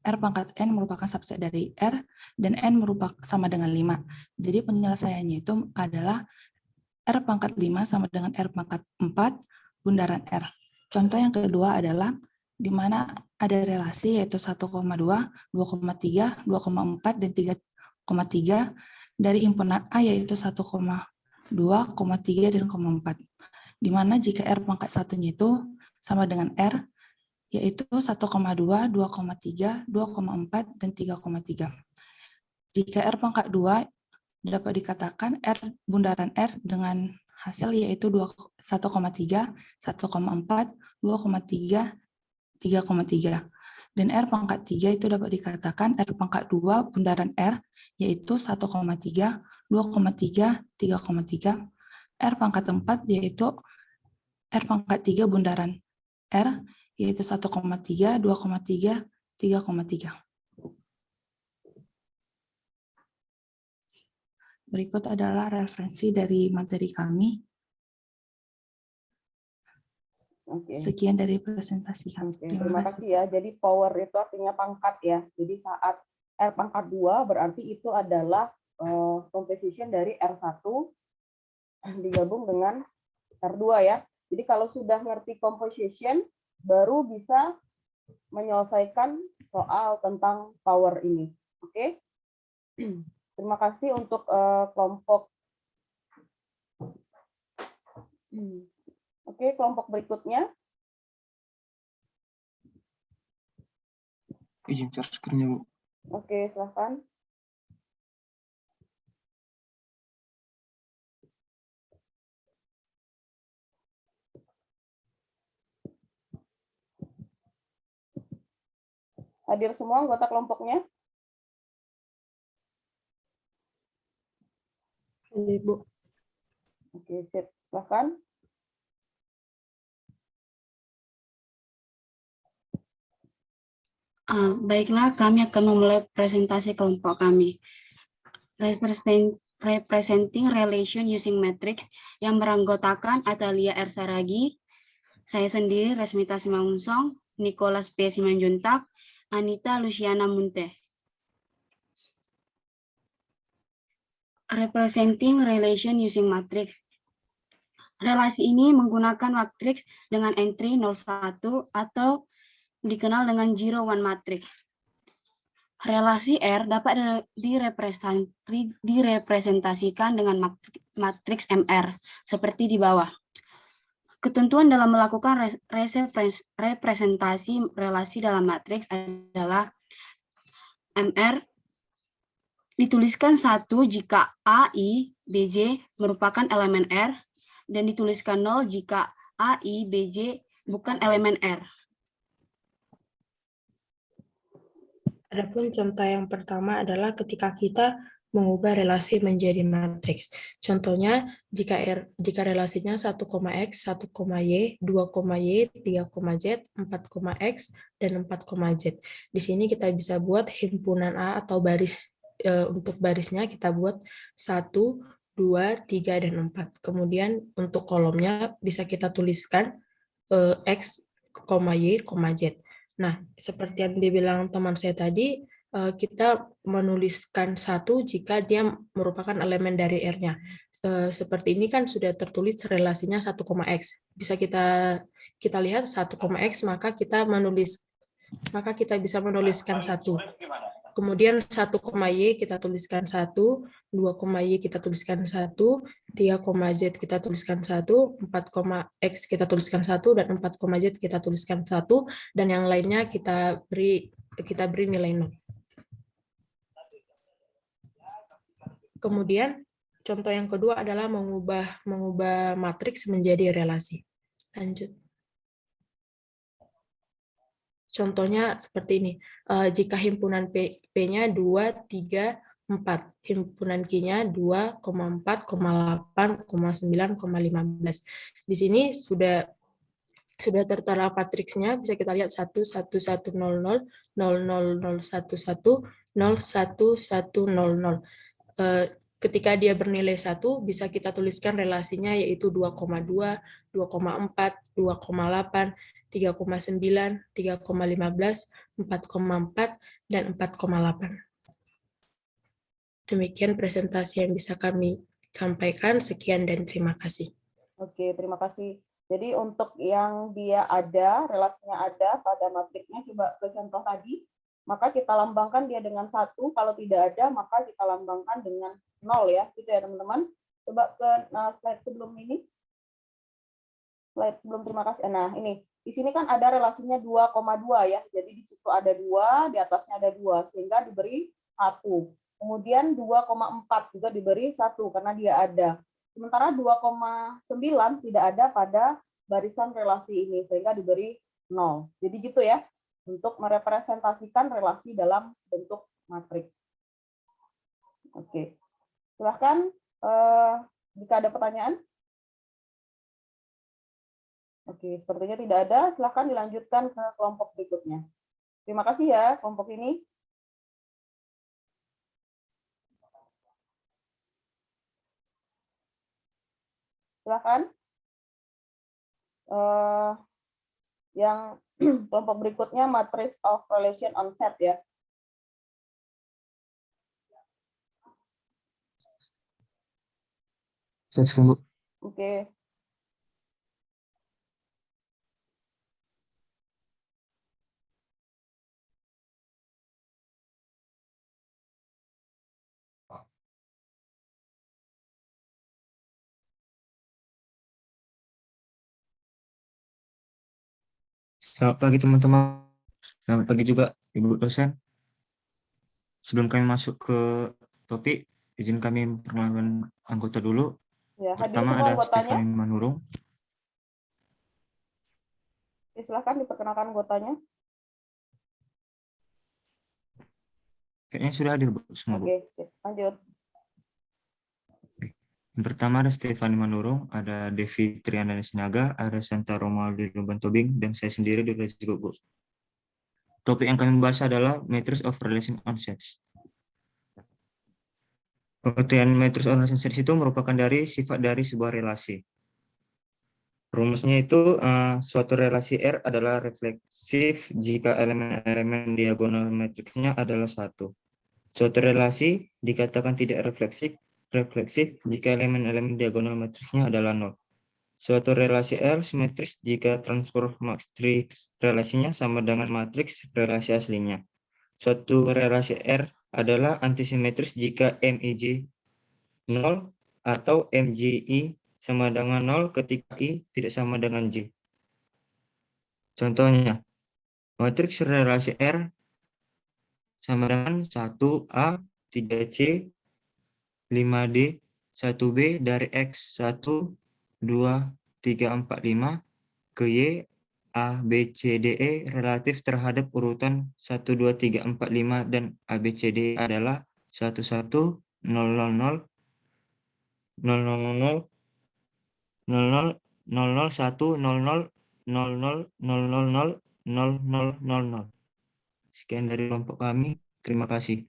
R pangkat N merupakan subset dari R, dan N merupakan sama dengan 5. Jadi penyelesaiannya itu adalah R pangkat 5 sama dengan R pangkat 4 bundaran R. Contoh yang kedua adalah di mana ada relasi yaitu 1,2, 2,3, 2,4, dan 3,3 dari himpunan A yaitu 1,2, 3, dan 0,4. Di mana jika R pangkat 1-nya itu sama dengan R, yaitu 1,2, 2,3, 2,4, dan 3,3. Jika R pangkat 2 dapat dikatakan R bundaran R dengan hasil yaitu 1,3, 1,4, 2,3, 3,3. Dan R pangkat 3 itu dapat dikatakan R pangkat 2 bundaran R, yaitu 1,3, 2,3, 3,3. R pangkat 4 yaitu R pangkat 3 bundaran R, yaitu 1,3, 2,3, 3,3. Berikut adalah referensi dari materi kami. Sekian dari presentasi kami. Terima kasih ya. Jadi power itu artinya pangkat ya. Jadi saat R pangkat 2 berarti itu adalah composition dari R1 digabung dengan R2 ya. Jadi kalau sudah ngerti composition, baru bisa menyelesaikan soal tentang power ini. Oke? Terima kasih untuk kelompok. Oke, kelompok berikutnya. Izin share screen-nya, Bu. Oke, silakan. Hadir semua anggota kelompoknya? Hadir, Bu. Oke, sip. Silakan. Baiklah, kami akan memulai presentasi kelompok kami. Representing relation using matrix yang beranggotakan Atalia R. Saragi, saya sendiri Resmita Simangunsong, Nicholas P. Simanjuntak, Anita Luciana Munte. Representing relation using matrix. Relasi ini menggunakan matriks dengan entry 01 atau dikenal dengan 01 matrix. Relasi R dapat direpresentasikan dengan matriks MR seperti di bawah. Ketentuan dalam melakukan representasi relasi dalam matriks adalah MR dituliskan 1 jika AI, BJ merupakan elemen R, dan dituliskan 0 jika AI, BJ bukan elemen R. Adapun contoh yang pertama adalah ketika kita mengubah relasi menjadi matriks. Contohnya jika relasinya 1,x, 1,y, 2,y, 3,z, 4,x, dan 4,z. Di sini kita bisa buat himpunan A atau baris. Untuk barisnya kita buat 1, 2, 3, dan 4. Kemudian untuk kolomnya bisa kita tuliskan x, y, z. Nah, seperti yang dibilang teman saya tadi, kita menuliskan 1 jika dia merupakan elemen dari R-nya. Seperti ini kan sudah tertulis relasinya 1,x. Bisa kita lihat 1,x, maka kita bisa menuliskan 1. Kemudian 1,y kita tuliskan 1, 2,y kita tuliskan 1, 3,z kita tuliskan 1, 4,x kita tuliskan 1, dan 4,z kita tuliskan 1, dan yang lainnya kita beri nilai 0. Kemudian contoh yang kedua adalah mengubah matriks menjadi relasi. Lanjut. Contohnya seperti ini. Jika himpunan P-nya 2, 3, 4. Himpunan Q-nya 2, 4, 8, 9, 15. Di sini sudah tertera matriksnya, bisa kita lihat 1, 1, 1, 0, 0, 0, 0, 0, 1, 1, 0, 1, 1, 0, 0. Ketika dia bernilai 1, bisa kita tuliskan relasinya yaitu 2,2, 2,4, 2,8, 3,9, 3,15, 4,4, dan 4,8. Demikian presentasi yang bisa kami sampaikan. Sekian dan terima kasih. Oke, terima kasih. Jadi untuk yang dia ada, relasinya ada pada matriksnya, coba ke contoh tadi, maka kita lambangkan dia dengan 1, kalau tidak ada, maka kita lambangkan dengan 0 ya, gitu ya teman-teman. Coba ke slide sebelum ini. Slide sebelum terima kasih. Nah, ini. Di sini kan ada relasinya 2,2 ya, jadi di situ ada 2, di atasnya ada 2, sehingga diberi 1. Kemudian 2,4 juga diberi 1, karena dia ada. Sementara 2,9 tidak ada pada barisan relasi ini, sehingga diberi 0. Jadi gitu ya, untuk merepresentasikan relasi dalam bentuk matriks. Oke, silahkan jika ada pertanyaan. Oke, sepertinya tidak ada, silahkan dilanjutkan ke kelompok berikutnya. Terima kasih ya, kelompok ini. Silahkan. Yang kelompok berikutnya matrix of relation on set ya. Oke. Selamat pagi teman-teman. Selamat pagi juga Ibu dosen. Sebelum kami masuk ke topik, izin kami perkenalkan anggota dulu. Ya, hadir Pertama semua ada anggotanya. Stefani Manurung. Silahkan diperkenalkan anggotanya. Kayaknya sudah hadir Bu, semua Bu. Oke, lanjut. Yang pertama ada Stefani Manurung, ada Devi Triandani Sinaga, ada Santa Romal di Lumban Tobing, dan saya sendiri di Raja Bu. Topik yang kami bahas adalah Matrix of Relation on Sets. Pengertian Matrix of Relation Sets itu merupakan dari sifat dari sebuah relasi. Rumusnya itu suatu relasi R adalah refleksif jika elemen-elemen diagonal matriksnya adalah 1. Suatu relasi dikatakan tidak refleksif jika elemen-elemen diagonal matriksnya adalah 0. Suatu relasi R simetris jika transpose matriks relasinya sama dengan matriks relasi aslinya. Suatu relasi R adalah antisimetris jika MIJ 0 atau MJI sama dengan 0 ketika I tidak sama dengan J. Contohnya, matriks relasi R sama dengan 1A, 3C, 5D, 1B dari X, 1, 2, 3, 4, 5 ke Y, A, B, C, D, E relatif terhadap urutan 1, 2, 3, 4, 5 dan A, B, C, D adalah 1, 1, 0, 0, 0, 0, 0, 0, 00, 1, 00, 00, 000, 0000. Sekian dari kelompok kami. Terima kasih.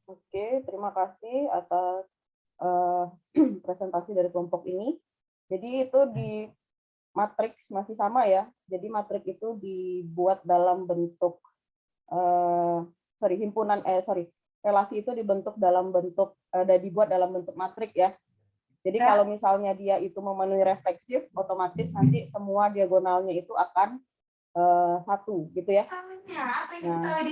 Oke, terima kasih atas presentasi dari kelompok ini. Jadi itu di matriks masih sama ya. Jadi matriks itu dibuat dalam bentuk relasi itu dibentuk dalam bentuk dibuat dalam bentuk matriks ya. Jadi kalau misalnya dia itu memenuhi refleksif, otomatis nanti semua diagonalnya itu akan 1 gitu ya. Nah,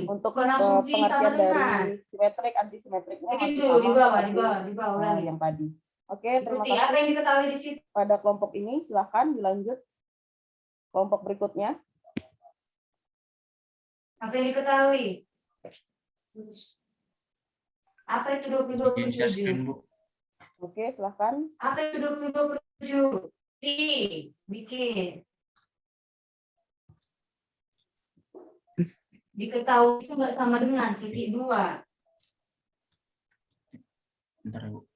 untuk pengertian dari simetrik antisimetriknya masih sama seperti yang tadi. Oke, terima kasih. Pada kelompok ini silahkan dilanjut kelompok berikutnya. Apa yang diketahui? Apa itu 20-27? Oke, silahkan. Apa itu 20-27? Bikin. Diketahui itu nggak sama dengan titik 2. Bentar, Bu.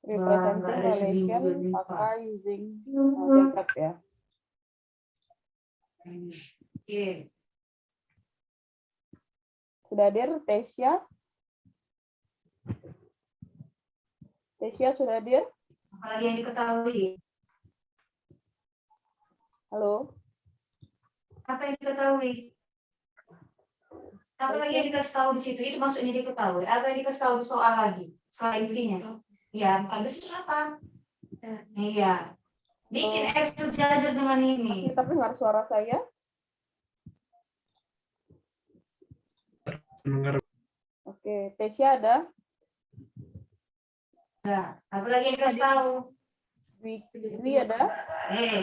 Representing relation pakai using algebra ya. Oke. Sudah hadir Tesya? Tesya sudah hadir? Apalagi yang diketahui? Halo? Apa yang diketahui? Apa lagi yang dikasih tahu di situ? Itu maksudnya diketahui. Apa yang dikasih tahu di soal lagi? Selain intinya. Ya, bukan besi apa? Iya. Bikin Excel sejajar dengan ini. Kita dengar suara saya. Oke, Tesya ada? Nah, apa lagi yang dikasih tahu? Dwi ada?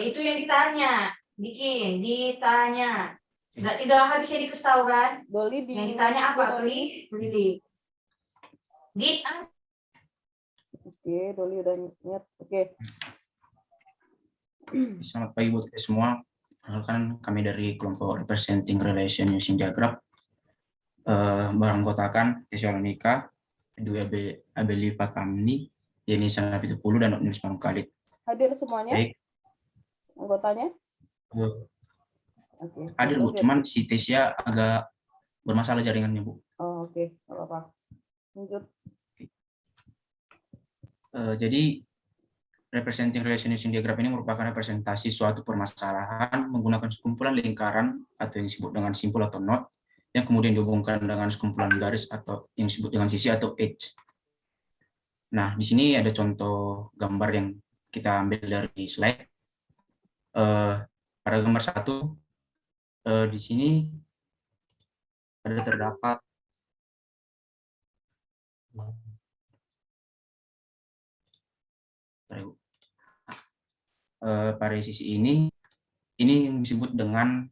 Itu yang ditanya. Bikin, ditanya. Tidak habisnya dikasih tahu kan? Doli yang ditanya apa? Doli? Oke, Doli udah ingat. Oke. Selamat pagi buat kita semua. Perkenalkan kami dari kelompok Representing Relation Using Diagram. Beranggotakan Tesalonika, Dwi Abeli Pakamni, Yeni Sanapitupulu, dan Nils Manukhalid. Hadir semuanya? Baik. Anggotanya? Oke. Hadir, Bu. Cuman si Tesya agak bermasalah jaringannya, Bu. Oh, oke. Nggak apa-apa. Lanjut. Jadi, Representing Relation Using Diagram ini merupakan representasi suatu permasalahan menggunakan sekumpulan lingkaran atau yang disebut dengan simpul atau knot, yang kemudian dihubungkan dengan sekumpulan garis atau yang disebut dengan sisi atau edge. Nah, di sini ada contoh gambar yang kita ambil dari slide. Pada gambar 1, di sini ada terdapat pada sisi ini yang disebut dengan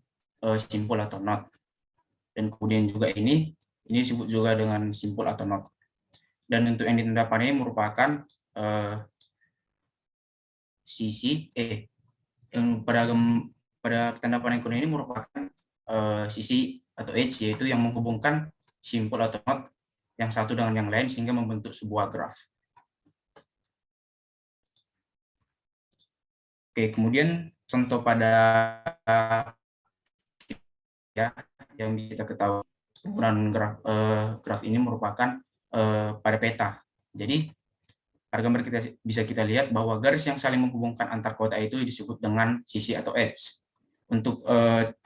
simpul atau knot. Dan kemudian juga ini disebut juga dengan simpul atau knot. Dan untuk yang ditandai ini merupakan sisi yang pada tanda panah kuning ini merupakan sisi atau edge, yaitu yang menghubungkan simpul atau knot yang satu dengan yang lain sehingga membentuk sebuah graf. Oke, kemudian contoh pada yang kita ketahui ukuran graf ini merupakan pada peta. Jadi pada gambar bisa kita lihat bahwa garis yang saling menghubungkan antar kota itu disebut dengan sisi atau edge. Untuk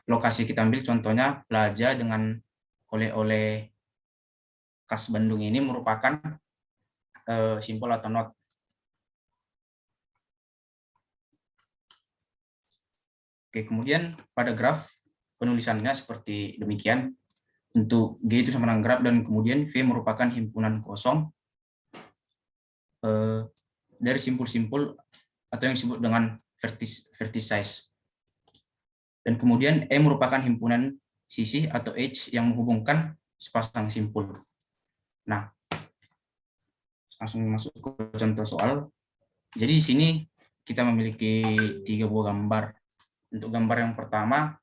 lokasi kita ambil contohnya Plaza dengan oleh-oleh khas Bandung ini merupakan simpul atau knot. Oke, kemudian pada graf penulisannya seperti demikian. Untuk G itu sama dengan graf, dan kemudian V merupakan himpunan kosong dari simpul-simpul atau yang disebut dengan vertices. Dan kemudian E merupakan himpunan sisi atau edge yang menghubungkan sepasang simpul. Nah, langsung masuk ke contoh soal. Jadi di sini kita memiliki 3 buah gambar. Untuk gambar yang pertama,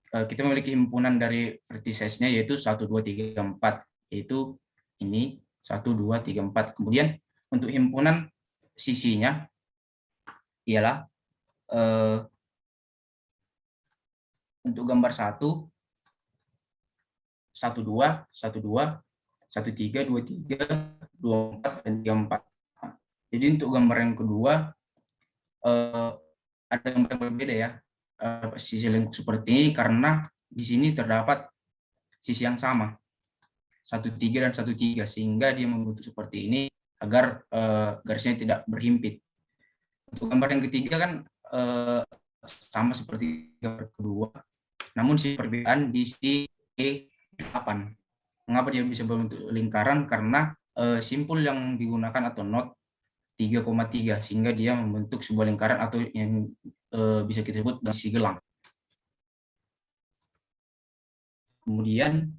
kita memiliki himpunan dari verticesnya yaitu 1, 2, 3, 4. Yaitu ini 1, 2, 3, 4. Kemudian untuk himpunan sisinya ialah untuk gambar 1, 1, 2, 1, 2, 1, 3, 2, 3, 2, 4, dan 3, 4. Jadi untuk gambar yang kedua ada gambar yang berbeda ya. Sisi lengkung seperti ini karena di sini terdapat sisi yang sama 1, 3 dan 1, 3 sehingga dia membentuk seperti ini agar garisnya tidak berhimpit. Untuk gambar yang ketiga kan sama seperti gambar kedua, namun sisi perbedaan di sisi E8. Mengapa dia bisa berbentuk lingkaran? Karena simpul yang digunakan atau knot 3,3 sehingga dia membentuk sebuah lingkaran atau yang bisa kita sebut dengan sisi gelang. Kemudian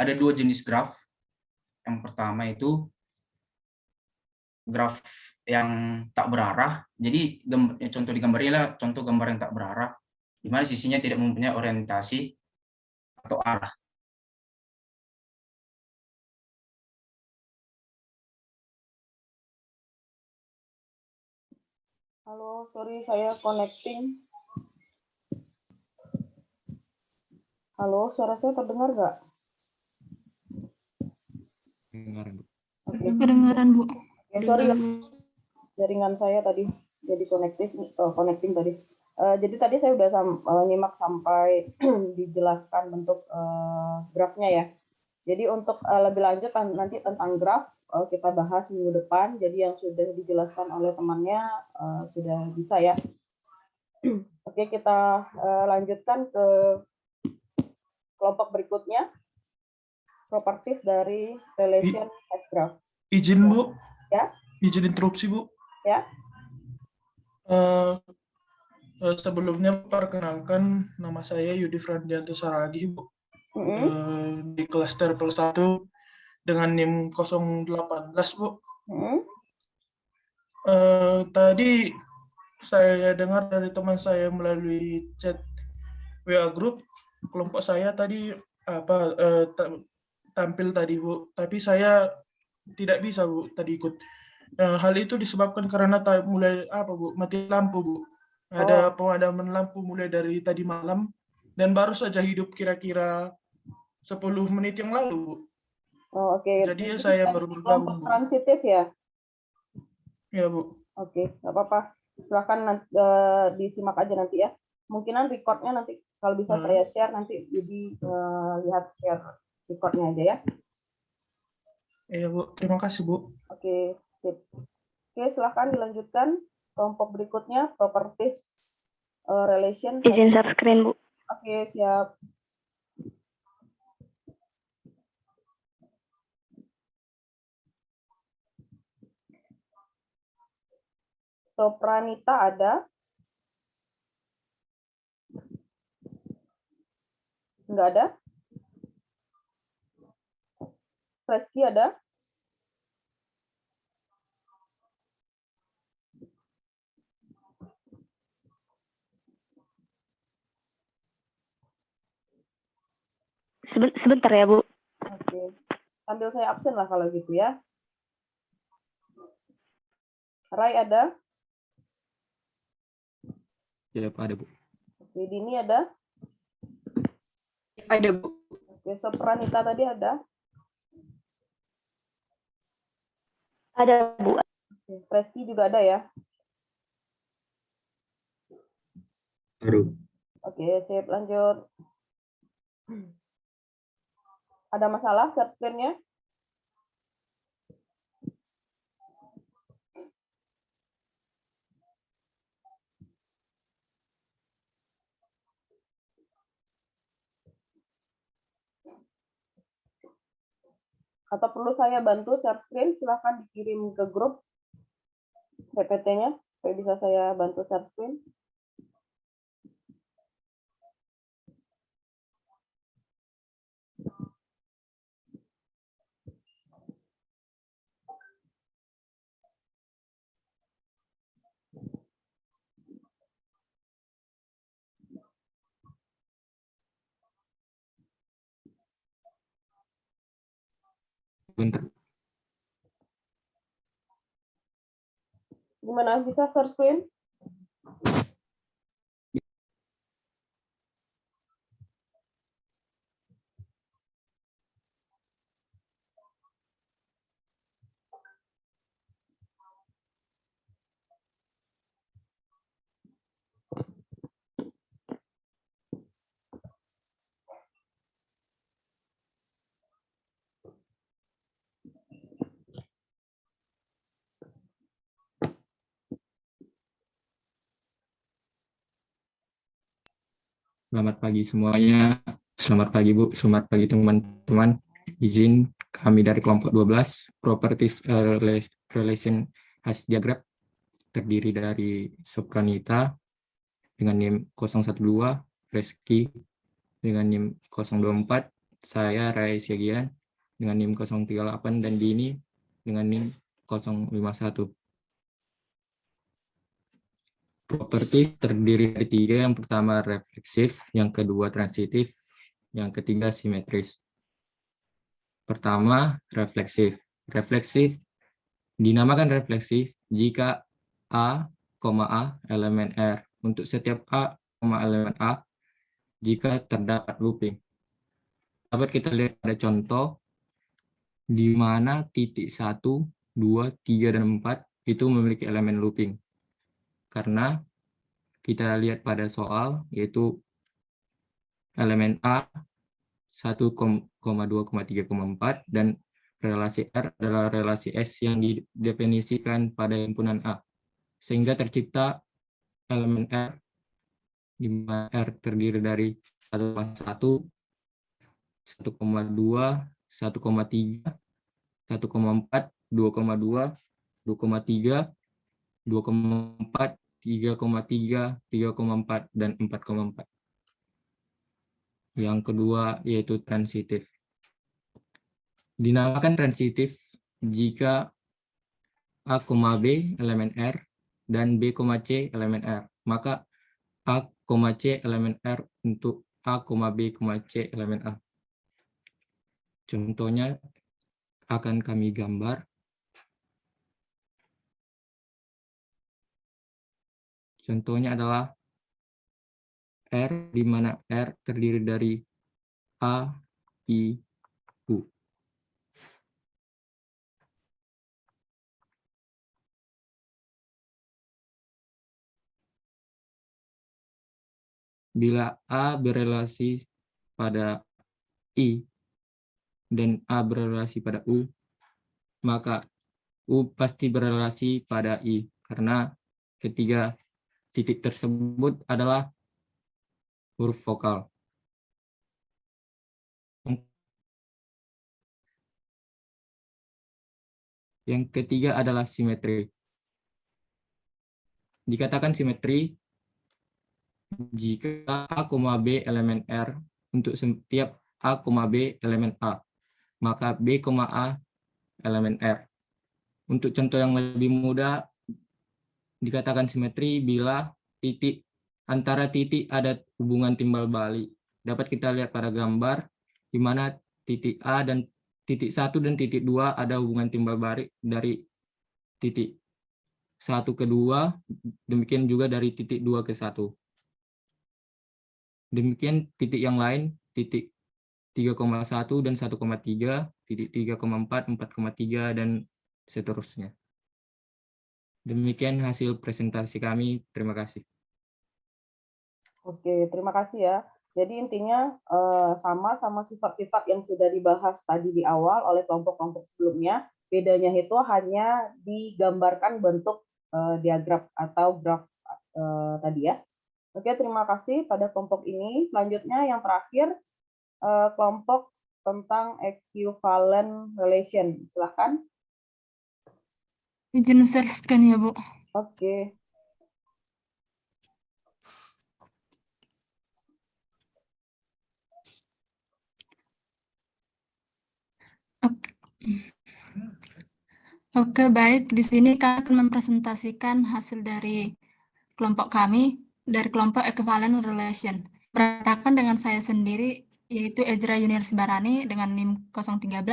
ada dua jenis graf. Yang pertama itu graf yang tak berarah. Jadi contoh di gambar ini adalah contoh gambar yang tak berarah, di mana sisinya tidak mempunyai orientasi atau arah. Halo, sorry saya connecting. Halo, suara saya terdengar nggak? Kedengaran, Bu. Ya, sorry ya, jaringan saya tadi jadi connecting tadi. Jadi tadi saya udah nyimak sampai dijelaskan bentuk grafnya ya. Jadi untuk lebih lanjut nanti tentang graf kita bahas minggu depan. Jadi yang sudah dijelaskan oleh temannya sudah bisa ya. Oke, kita lanjutkan ke kelompok berikutnya. Properties dari relation S-graph. Izin, Bu. Ya. Izin interupsi, Bu. Ya. Sebelumnya perkenalkan, nama saya Yudi Frandianto Saragi, Bu. Di kelas Terpel 1 dengan NIM 018, Bu. Tadi saya dengar dari teman saya melalui chat WA Group, kelompok saya tadi tampil tadi, Bu. Tapi saya tidak bisa, Bu, tadi ikut. Hal itu disebabkan karena Bu, mati lampu, Bu. Ada pemadaman lampu mulai dari tadi malam dan baru saja hidup kira-kira 10 menit yang lalu, Bu. Oh, oke. Jadi saya baru bergabung, Bu. Transitif ya? Ya, Bu. Oke, nggak apa-apa. Silahkan disimak aja nanti ya. Mungkinan recordnya nanti kalau bisa saya share nanti jadi lihat share recordnya aja ya. Iya, Bu. Terima kasih, Bu. Oke, sip. Oke, silahkan dilanjutkan. Kelompok berikutnya, properties relation. Izin share screen, Bu. Oke, siap. Sopranita ada? Enggak ada? Reski ada? Sebentar ya, Bu. Oke. Sambil saya absen lah kalau gitu ya. Rai ada? Ya, ada, Bu. Oke, Dini ada? Ada, Bu. Oke, Sopranita tadi ada? Ada, Bu. Oke, Reski juga ada ya? Baru. Oke, sip, lanjut. Ada masalah share screen-nya? Atau perlu saya bantu share screen? Silahkan dikirim ke grup PPT-nya, supaya bisa saya bantu share screen. Bentar. Gimana, bisa share screen? Selamat pagi semuanya. Selamat pagi, Bu. Selamat pagi, teman-teman. Izin kami dari kelompok 12, Properties Relation Hash Diagram, terdiri dari Sopranita dengan NIM 012, Reski dengan NIM 024, saya Rai Siagian dengan NIM 038, dan Dini dengan NIM 051. Properti terdiri dari 3, yang pertama refleksif, yang kedua transitif, yang ketiga simetris. Pertama, refleksif. Refleksif dinamakan refleksif jika A, elemen R untuk setiap A, elemen A jika terdapat looping. Dapat kita lihat pada contoh di mana titik 1, 2, 3, dan 4 itu memiliki elemen looping. Karena kita lihat pada soal, yaitu elemen A 1,2,3,4 dan relasi R adalah relasi S yang didefinisikan pada himpunan A. Sehingga tercipta elemen R, di mana R terdiri dari 1,1, 1,2, 1,3, 1,4, 2,2, 2,3, 2,4, 3,3, 3,4, dan 4,4. Yang kedua yaitu transitif. Dinamakan transitif jika A, B elemen R dan B, C elemen R. Maka A, C elemen R untuk A, B, C elemen A. Contohnya akan kami gambar. Contohnya adalah R, di mana R terdiri dari A, I, U. Bila A berelasi pada I dan A berelasi pada U, maka U pasti berelasi pada I, karena ketiga titik tersebut adalah huruf vokal. Yang ketiga adalah simetri. Dikatakan simetri jika A, B elemen R untuk setiap A, B elemen A, maka B, A elemen R. Untuk contoh yang lebih mudah, dikatakan simetri bila antara titik ada hubungan timbal balik. Dapat kita lihat pada gambar, di mana titik A dan titik 1 dan titik 2 ada hubungan timbal balik dari titik 1 ke 2, demikian juga dari titik 2 ke 1. Demikian titik yang lain, titik 3,1 dan 1,3, titik 3,4, 4,3, dan seterusnya. Demikian hasil presentasi kami. Terima kasih. Oke, terima kasih ya. Jadi intinya sama sifat-sifat yang sudah dibahas tadi di awal oleh kelompok-kelompok sebelumnya. Bedanya itu hanya digambarkan bentuk diagram atau graf tadi ya. Oke, terima kasih pada kelompok ini. Selanjutnya yang terakhir, kelompok tentang equivalent relation. Silahkan. Izin share screen ya, Bu. Oke. Oke, baik. Di sini kami akan mempresentasikan hasil dari kelompok kami, dari kelompok equivalent relation. Berantakan dengan saya sendiri, yaitu Ezra Junior Sibarani dengan NIM 013,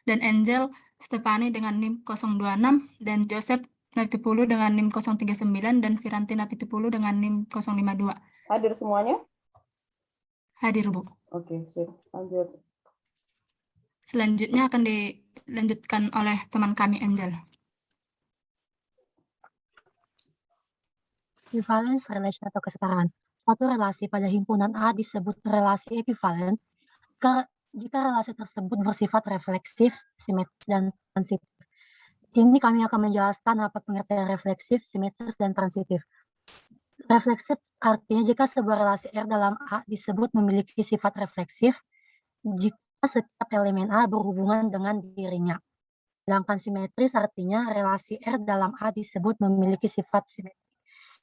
dan Angel Stefani dengan NIM 026, dan Joseph Napitupulu dengan NIM 039, dan Viranti Napitupulu dengan NIM 052. Hadir semuanya? Hadir, Bu. Oke, sip. Lanjut. Selanjutnya akan dilanjutkan oleh teman kami, Angel. Equivalence relation atau kesetaraan. Suatu relasi pada himpunan A disebut relasi ekuivalen jika relasi tersebut bersifat refleksif, simetris, dan transitif. Di sini kami akan menjelaskan apa pengertian refleksif, simetris, dan transitif. Refleksif artinya jika sebuah relasi R dalam A disebut memiliki sifat refleksif jika setiap elemen A berhubungan dengan dirinya. Sedangkan simetris artinya relasi R dalam A disebut memiliki sifat simetris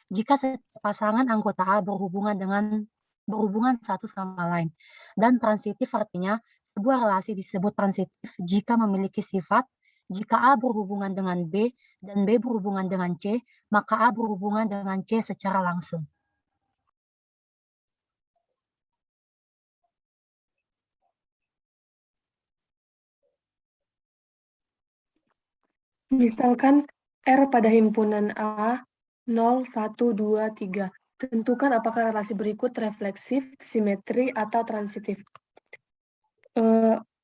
jika setiap pasangan anggota A berhubungan dengan berhubungan satu sama lain. Dan transitif artinya sebuah relasi disebut transitif jika memiliki sifat, jika A berhubungan dengan B dan B berhubungan dengan C, maka A berhubungan dengan C secara langsung. Misalkan R pada himpunan A 0, 1, 2, 3. Tentukan apakah relasi berikut refleksif, simetri, atau transitif.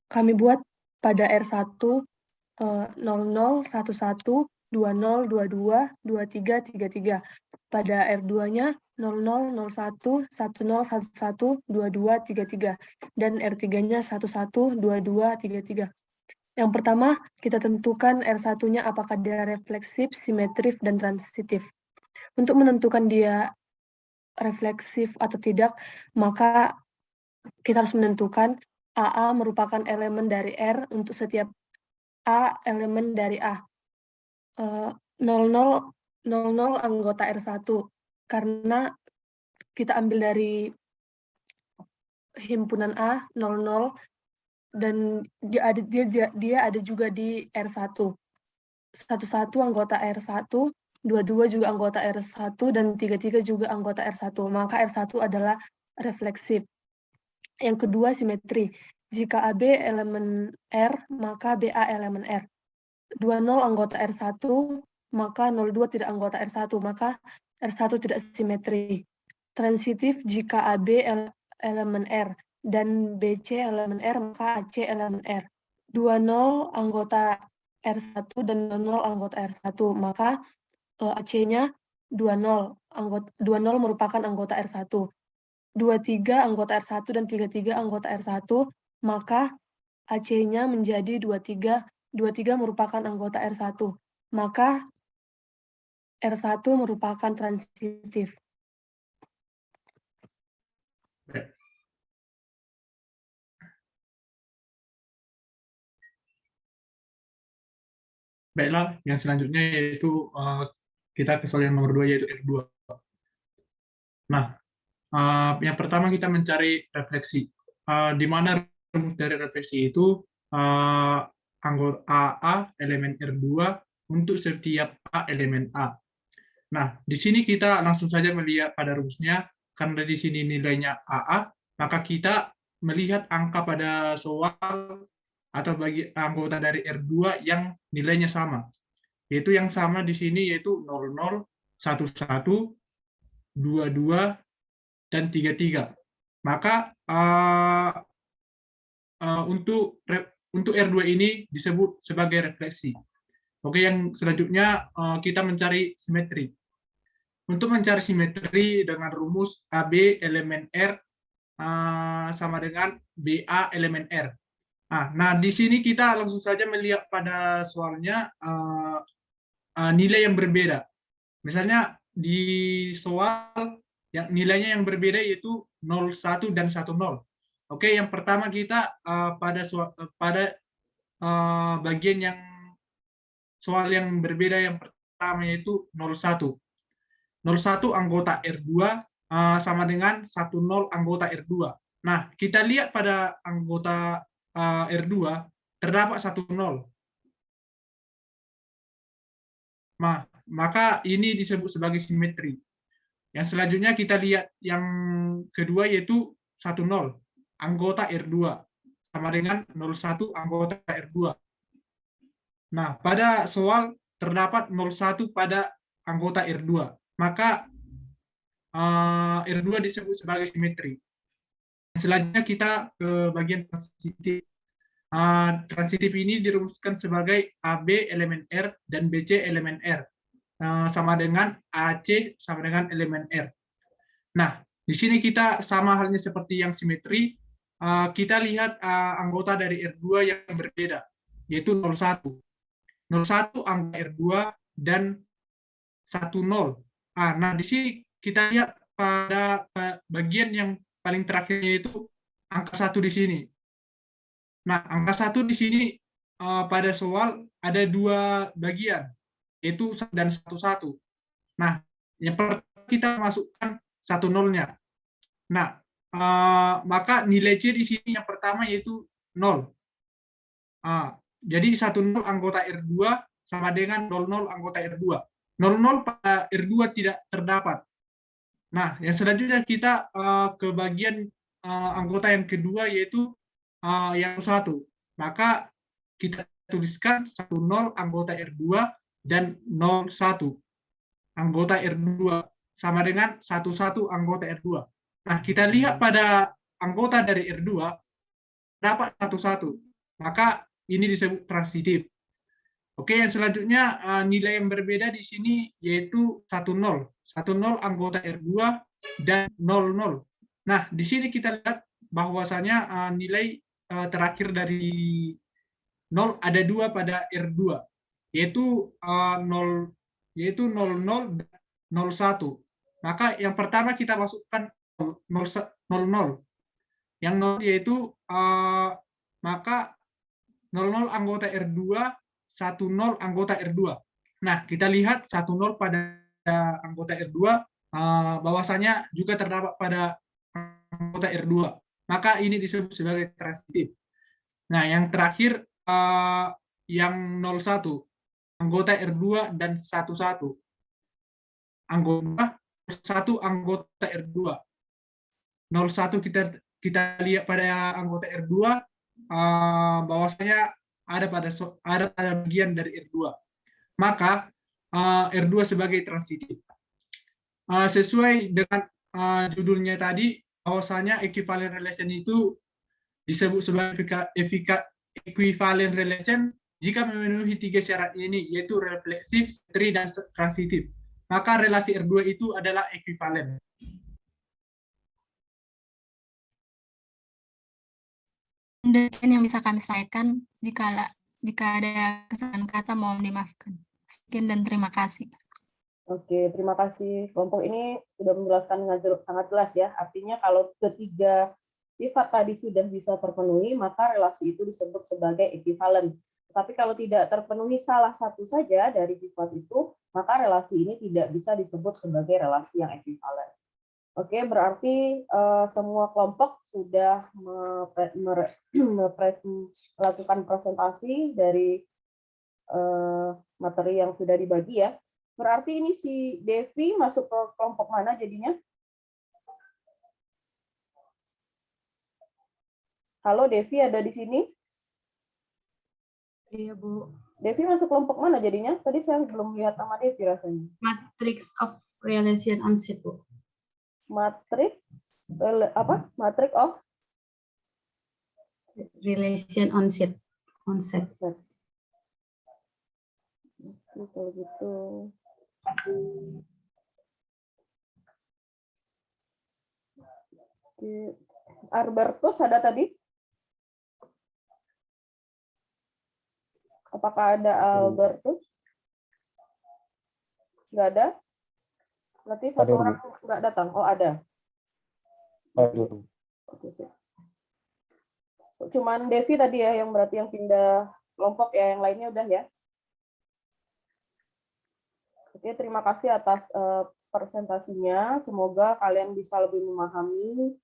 Kami buat pada R1 00, 11, 20, 22, 23, 33. Pada R2-nya 00, 01, 10, 11, 22, 33. Dan R3-nya 11, 22, 33. Yang pertama, kita tentukan R1-nya apakah dia refleksif, simetris, dan transitif. Untuk menentukan dia refleksif atau tidak, maka kita harus menentukan AA merupakan elemen dari R untuk setiap A elemen dari A. 00 anggota R1, karena kita ambil dari himpunan A 00, dan dia ada juga di R1. 11 anggota R1, 22 juga anggota R1, dan 33 juga anggota R1. Maka R1 adalah refleksif. Yang kedua, simetri. Jika AB elemen R, maka BA elemen R. 20 anggota R1, maka 02 tidak anggota R1, maka R1 tidak simetri. Transitif, jika AB elemen R dan BC elemen R, maka AC elemen R. 20 anggota R1 dan 00 anggota R1, maka AC-nya 20 merupakan anggota R1. 23 anggota R1 dan 33 anggota R1, maka AC-nya menjadi 23 merupakan anggota R1. Maka R1 merupakan transitif. Baiklah, yang selanjutnya yaitu kita ke soal yang nomor 2, yaitu R2. Nah, yang pertama kita mencari refleksi. Di mana rumus dari refleksi itu anggota AA elemen R2 untuk setiap A elemen A. Nah, di sini kita langsung saja melihat pada rumusnya, karena di sini nilainya AA, maka kita melihat angka pada soal atau bagi anggota dari R2 yang nilainya sama. Yaitu yang sama di sini yaitu 00, 11, 22, dan 33. Maka untuk R2 ini disebut sebagai refleksi. Oke, yang selanjutnya kita mencari simetri. Untuk mencari simetri dengan rumus AB elemen R sama dengan BA elemen R. Nah, di sini kita langsung saja melihat pada soalnya nilai yang berbeda. Misalnya di soal yang nilainya yang berbeda yaitu 01 dan 10. Oke, yang pertama kita pada bagian yang soal yang berbeda yang pertama yaitu 01. 01 anggota R2 sama dengan 10 anggota R2. Nah, kita lihat pada anggota R2 terdapat 10. Maka ini disebut sebagai simetri. Yang selanjutnya kita lihat yang kedua yaitu 10 anggota R2 sama dengan 01 anggota R2. Nah, pada soal terdapat 01 pada anggota R2. Maka R2 disebut sebagai simetri. Selanjutnya kita ke bagian transitif. Transitif ini dirumuskan sebagai AB elemen R dan BC elemen R. Sama dengan AC sama dengan elemen R. Nah, di sini kita sama halnya seperti yang simetri, kita lihat anggota dari R2 yang berbeda, yaitu 01. 01 anggota R2 dan 10. Nah, di sini kita lihat pada bagian yang paling terakhirnya itu angka 1 di sini. Nah, angka 1 di sini pada soal ada dua bagian, yaitu dan 11. Nah, yang pertama kita masukkan 10-nya. Nah, maka nilai C di sini yang pertama yaitu 0. Jadi 10 anggota R2 sama dengan 00 anggota R2. 00 pada R2 tidak terdapat. Nah, yang selanjutnya kita ke bagian anggota yang kedua yaitu yang 1. Maka kita tuliskan 10 anggota R2 dan 01 anggota R2 sama dengan 11 anggota R2. Nah, kita lihat pada anggota dari R2 dapat 11. Maka ini disebut transitif. Oke, yang selanjutnya nilai yang berbeda di sini yaitu 10. 10 anggota R2 dan 00. Nah, di sini kita lihat bahwasanya nilai terakhir dari 0 ada 2 pada R2, yaitu 00 dan 01. Maka yang pertama kita masukkan 00. Yang 0 yaitu maka 00 anggota R2, 10 anggota R2. Nah, kita lihat 10 pada anggota R2 bahwasanya juga terdapat pada anggota R2. Maka ini disebut sebagai transitif. Nah, yang terakhir yang 01 anggota R2 dan 11 anggota R2. 01 kita lihat pada anggota R2 bahwasanya ada pada bagian dari R2. Maka R2 sebagai transitif. Sesuai dengan judulnya tadi, bahwasanya equivalent relation itu disebut sebagai equivalent relation jika memenuhi 3 syarat ini, yaitu refleksif, simetri, dan transitif. Maka relasi R2 itu adalah equivalent. Dan yang bisa kami sampaikan, jika ada kesalahan kata mohon dimaafkan. Sekian dan terima kasih. Oke, terima kasih. Kelompok ini sudah menjelaskan dengan sangat jelas ya. Artinya kalau ketiga sifat tadi sudah bisa terpenuhi, maka relasi itu disebut sebagai equivalent. Tapi kalau tidak terpenuhi salah satu saja dari sifat itu, maka relasi ini tidak bisa disebut sebagai relasi yang equivalent. Oke, berarti semua kelompok sudah melakukan presentasi dari materi yang sudah dibagi ya. Berarti ini si Devi masuk ke kelompok mana jadinya? Halo Devi, ada di sini? Iya, Bu. Devi masuk kelompok mana jadinya? Tadi saya belum lihat nama Devi rasanya. Matrix of relation on set, Bu. Matrix apa? Matrix of relation on set. Kalau gitu. Albertus ada tadi? Apakah ada Albertus? Nggak ada? Berarti satu orang nggak datang. Oh, ada. Oke, sih. Cuman Devi tadi ya yang berarti yang pindah kelompok ya, yang lainnya udah ya. Oke, terima kasih atas presentasinya. Semoga kalian bisa lebih memahami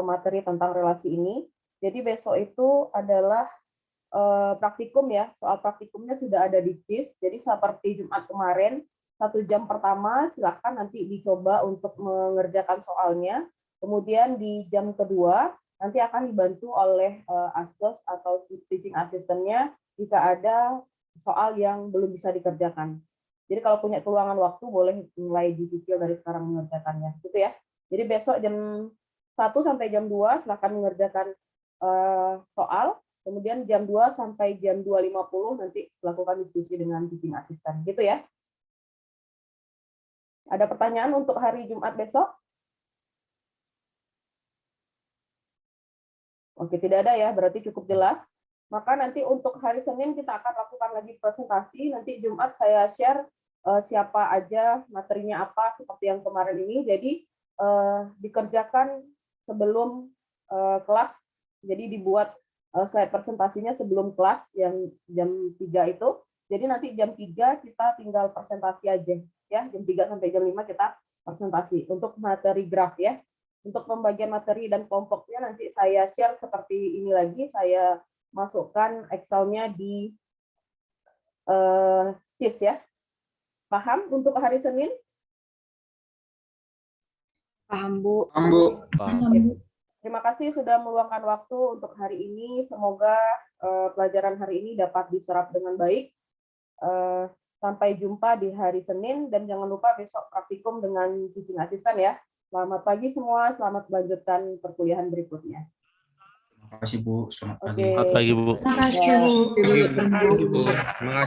materi tentang relasi ini. Jadi besok itu adalah praktikum ya. Soal praktikumnya sudah ada di JIS. Jadi seperti Jumat kemarin, 1 jam pertama silakan nanti dicoba untuk mengerjakan soalnya. Kemudian di jam kedua nanti akan dibantu oleh ASDOS atau teaching assistant-nya jika ada soal yang belum bisa dikerjakan. Jadi kalau punya keluangan waktu boleh mulai dicicil dari sekarang mengerjakannya, gitu ya. Jadi besok jam 1 sampai jam 2 silakan mengerjakan soal, kemudian jam 2 sampai jam 2.50 nanti lakukan diskusi dengan teaching assistant, gitu ya. Ada pertanyaan untuk hari Jumat besok? Oke, tidak ada ya, berarti cukup jelas. Maka nanti untuk hari Senin kita akan lakukan lagi presentasi, nanti Jumat saya share siapa aja, materinya apa, seperti yang kemarin ini. Jadi dikerjakan sebelum kelas, jadi dibuat slide presentasinya sebelum kelas yang jam 3 itu. Jadi nanti jam 3 kita tinggal presentasi aja, ya. Jam 3 sampai jam 5 kita presentasi untuk materi graf ya. untuk pembagian materi dan kelompoknya nanti saya share seperti ini lagi. Saya masukkan Excel-nya di Sheets ya. Paham untuk hari Senin? Paham, Bu. Paham, Bu. Terima kasih sudah meluangkan waktu untuk hari ini. Semoga pelajaran hari ini dapat diserap dengan baik. Sampai jumpa di hari Senin, dan jangan lupa besok praktikum dengan teaching assistant ya. Selamat pagi semua, selamat melanjutkan perkuliahan berikutnya. Terima kasih Bu, selamat pagi. Oke. Selamat pagi Bu. Terima kasih, Bu. Terima kasih Bu. Terima kasih.